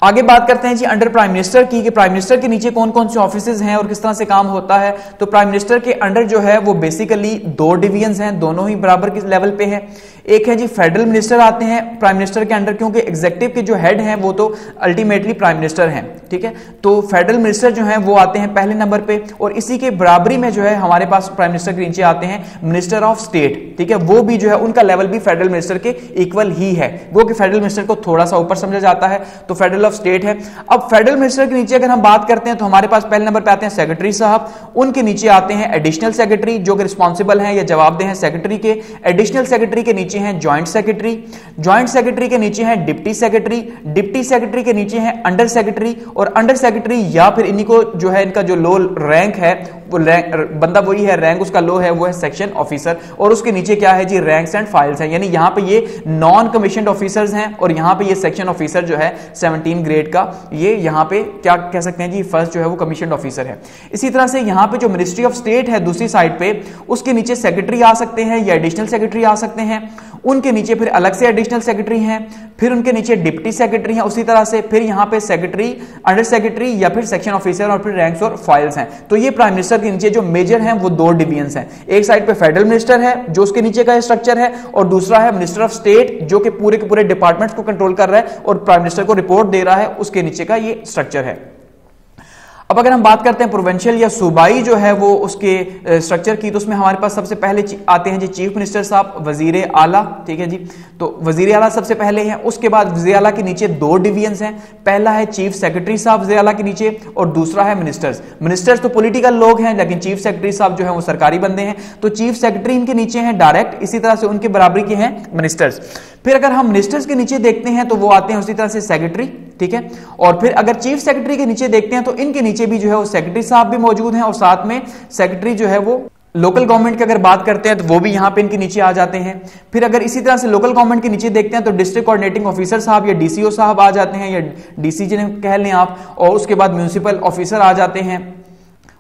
आगे बात करते हैं जी अंडर प्राइम मिनिस्टर की, कि प्राइम मिनिस्टर के नीचे कौन कौन से ऑफिसेज हैं और किस तरह से काम होता है। तो प्राइम मिनिस्टर के अंडर जो है वो बेसिकली 2 डिवीजन्स हैं, दोनों ही बराबर के लेवल पे है। एक है जी फेडरल मिनिस्टर आते हैं प्राइम मिनिस्टर के अंडर, क्योंकि एग्जीक्यूटिव के जो हेड हैं वो तो अल्टीमेटली प्राइम मिनिस्टर हैं, ठीक है। तो फेडरल मिनिस्टर जो हैं वो आते हैं पहले नंबर पे और इसी के बराबरी में जो है हमारे पास प्राइम मिनिस्टर के नीचे आते हैं मिनिस्टर ऑफ स्टेट, ठीक है। वो भी जो है उनका लेवल भी फेडरल मिनिस्टर के इक्वल ही है, वो कि फेडरल मिनिस्टर को थोड़ा सा ऊपर समझा जाता है, तो फेडरल ऑफ स्टेट है। अब फेडरल मिनिस्टर के नीचे अगर हम बात करते हैं तो हमारे पास पहले नंबर पे आते हैं सेक्रेटरी साहब, उनके नीचे आते हैं एडिशनल सेक्रेटरी जो कि रिस्पॉन्सिबल हैं या जवाबदेह हैं सेक्रेटरी के। एडिशनल सेक्रेटरी के नीचे हैं ज्वाइंट सेक्रेटरी, ज्वाइंट सेक्रेटरी के नीचे हैं डिप्टी सेक्रेटरी, डिप्टी सेक्रेटरी के नीचे हैं अंडर सेक्रेटरी, और अंडर सेक्रेटरी या फिर इन्हीं को जो है इनका जो लो रैंक है वो बंदा वही है, रैंक उसका लो है, वो है सेक्शन ऑफिसर। और उसके नीचे क्या है जी, रैंक्स एंड फाइल्स हैं, यानी यहां पे ये नॉन कमीशन्ड ऑफिसर्स हैं और यहां पे ये सेक्शन ऑफिसर जो है 17 ग्रेड का, ये यहां पे क्या कह सकते हैं जी, फर्स्ट जो है वो कमीशन्ड ऑफिसर है। इसी तरह से यहां पे जो मिनिस्ट्री ऑफ स्टेट है दूसरी साइड पे, उसके नीचे सेक्रेटरी आ सकते हैं या एडिशनल सेक्रेटरी आ सकते हैं, उनके नीचे फिर अलग से एडिशनल सेक्रेटरी हैं, फिर उनके नीचे डिप्टी सेक्रेटरी हैं, उसी तरह से फिर यहां पे सेक्रेटरी, अंडर सेक्रेटरी या फिर सेक्शन ऑफिसर और फिर रैंक्स और फाइल्स हैं। तो ये प्राइम मिनिस्टर के नीचे जो मेजर हैं वो 2 डिवीजन्स हैं, एक साइड पे फेडरल मिनिस्टर है जो उसके नीचे का स्ट्रक्चर है और दूसरा है मिनिस्टर ऑफ स्टेट जो कि पूरे के पूरे डिपार्टमेंट्स को कंट्रोल कर रहा है और प्राइम मिनिस्टर को रिपोर्ट दे रहा है, उसके नीचे का ये स्ट्रक्चर है। अब अगर हम बात करते हैं प्रोविंशियल या सूबाई जो है वो उसके स्ट्रक्चर की, तो उसमें हमारे पास सबसे पहले आते हैं जी चीफ मिनिस्टर साहब, वजीर आला, ठीक है जी। तो वजीर आला सबसे पहले हैं, उसके बाद वजीर आला के नीचे दो डिवीजन्स हैं, पहला है चीफ सेक्रेटरी साहब वजीर आला के नीचे और दूसरा है मिनिस्टर्स। मिनिस्टर्स तो पॉलिटिकल लोग हैं, लेकिन चीफ सेक्रेटरी साहब जो है वो सरकारी बंदे हैं, तो चीफ सेक्रेटरी इनके नीचे हैं डायरेक्ट, इसी तरह से उनके बराबरी के हैं मिनिस्टर्स। फिर अगर हम मिनिस्टर्स के नीचे देखते हैं तो वो आते हैं उसी तरह से सेक्रेटरी, ठीक है। और फिर अगर चीफ सेक्रेटरी के नीचे देखते हैं तो इनके नीचे भी जो है वो सेक्रेटरी साहब भी मौजूद हैं, और साथ में सेक्रेटरी जो है वो लोकल गवर्नमेंट की अगर बात करते हैं तो वो भी यहां पे इनके नीचे आ जाते हैं। फिर अगर इसी तरह से लोकल गवर्नमेंट के नीचे देखते हैं तो डिस्ट्रिक्ट कोऑर्डिनेटिंग ऑफिसर साहब या डीसीओ साहब आ जाते हैं, या डीसी जिन्हें कह लें आप, और उसके बाद म्यूनिसिपल ऑफिसर आ जाते हैं,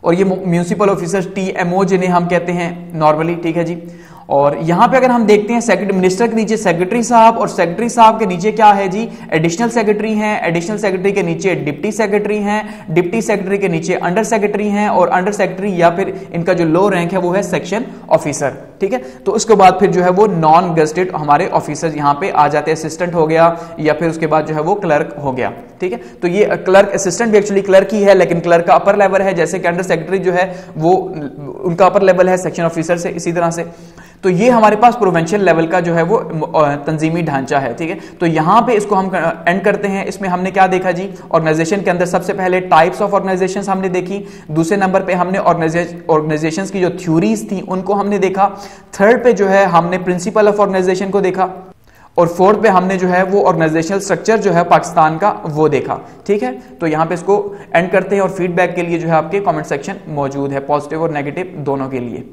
और ये म्यूनिसिपल ऑफिसर टीएमओ जिन्हें हम कहते हैं नॉर्मली, ठीक है जी। और यहां पे अगर हम देखते हैं सेक्रेटरी मिनिस्टर के नीचे सेक्रेटरी साहब, और सेक्रेटरी साहब के नीचे क्या है जी, एडिशनल सेक्रेटरी हैं, एडिशनल सेक्रेटरी के नीचे डिप्टी सेक्रेटरी हैं, डिप्टी सेक्रेटरी के नीचे अंडर सेक्रेटरी हैं, और अंडर सेक्रेटरी या फिर इनका जो लो रैंक है वो है सेक्शन ऑफिसर, ठीक है। तो उसके बाद फिर जो है वो नॉन गेस्टेड हमारे ऑफिसर यहां पे आ जाते हैं, असिस्टेंट हो गया, या फिर उसके बाद जो है वो क्लर्क हो गया, ठीक है। तो ये क्लर्क असिस्टेंट भी एक्चुअली क्लर्क ही है, लेकिन क्लर्क का अपर लेवल है, जैसे कि अंडर सेक्रेटरी जो है वो उनका अपर लेवल है सेक्शन ऑफिसर से, इसी तरह से। तो ये हमारे पास प्रोविंशियल लेवल का जो है वो तंजीमी ढांचा है, ठीक है। तो यहां पे इसको हम एंड करते हैं। इसमें हमने क्या देखा जी, ऑर्गेनाइजेशन के अंदर सबसे पहले टाइप्स ऑफ ऑर्गेनाइजेशंस हमने देखी, दूसरे नंबर पे हमने ऑर्गेनाइजेशंस की जो थ्योरीज थी उनको हमने देखा, थर्ड पे जो है हमने प्रिंसिपल ऑफ ऑर्गेनाइजेशन को देखा, और फोर्थ पे हमने जो है वो ऑर्गेनाइजेशनल स्ट्रक्चर जो है पाकिस्तान का वो देखा, ठीक है। तो यहां पे इसको एंड करते हैं, और फीडबैक के लिए जो है आपके कमेंट सेक्शन मौजूद है, पॉजिटिव और नेगेटिव दोनों के लिए।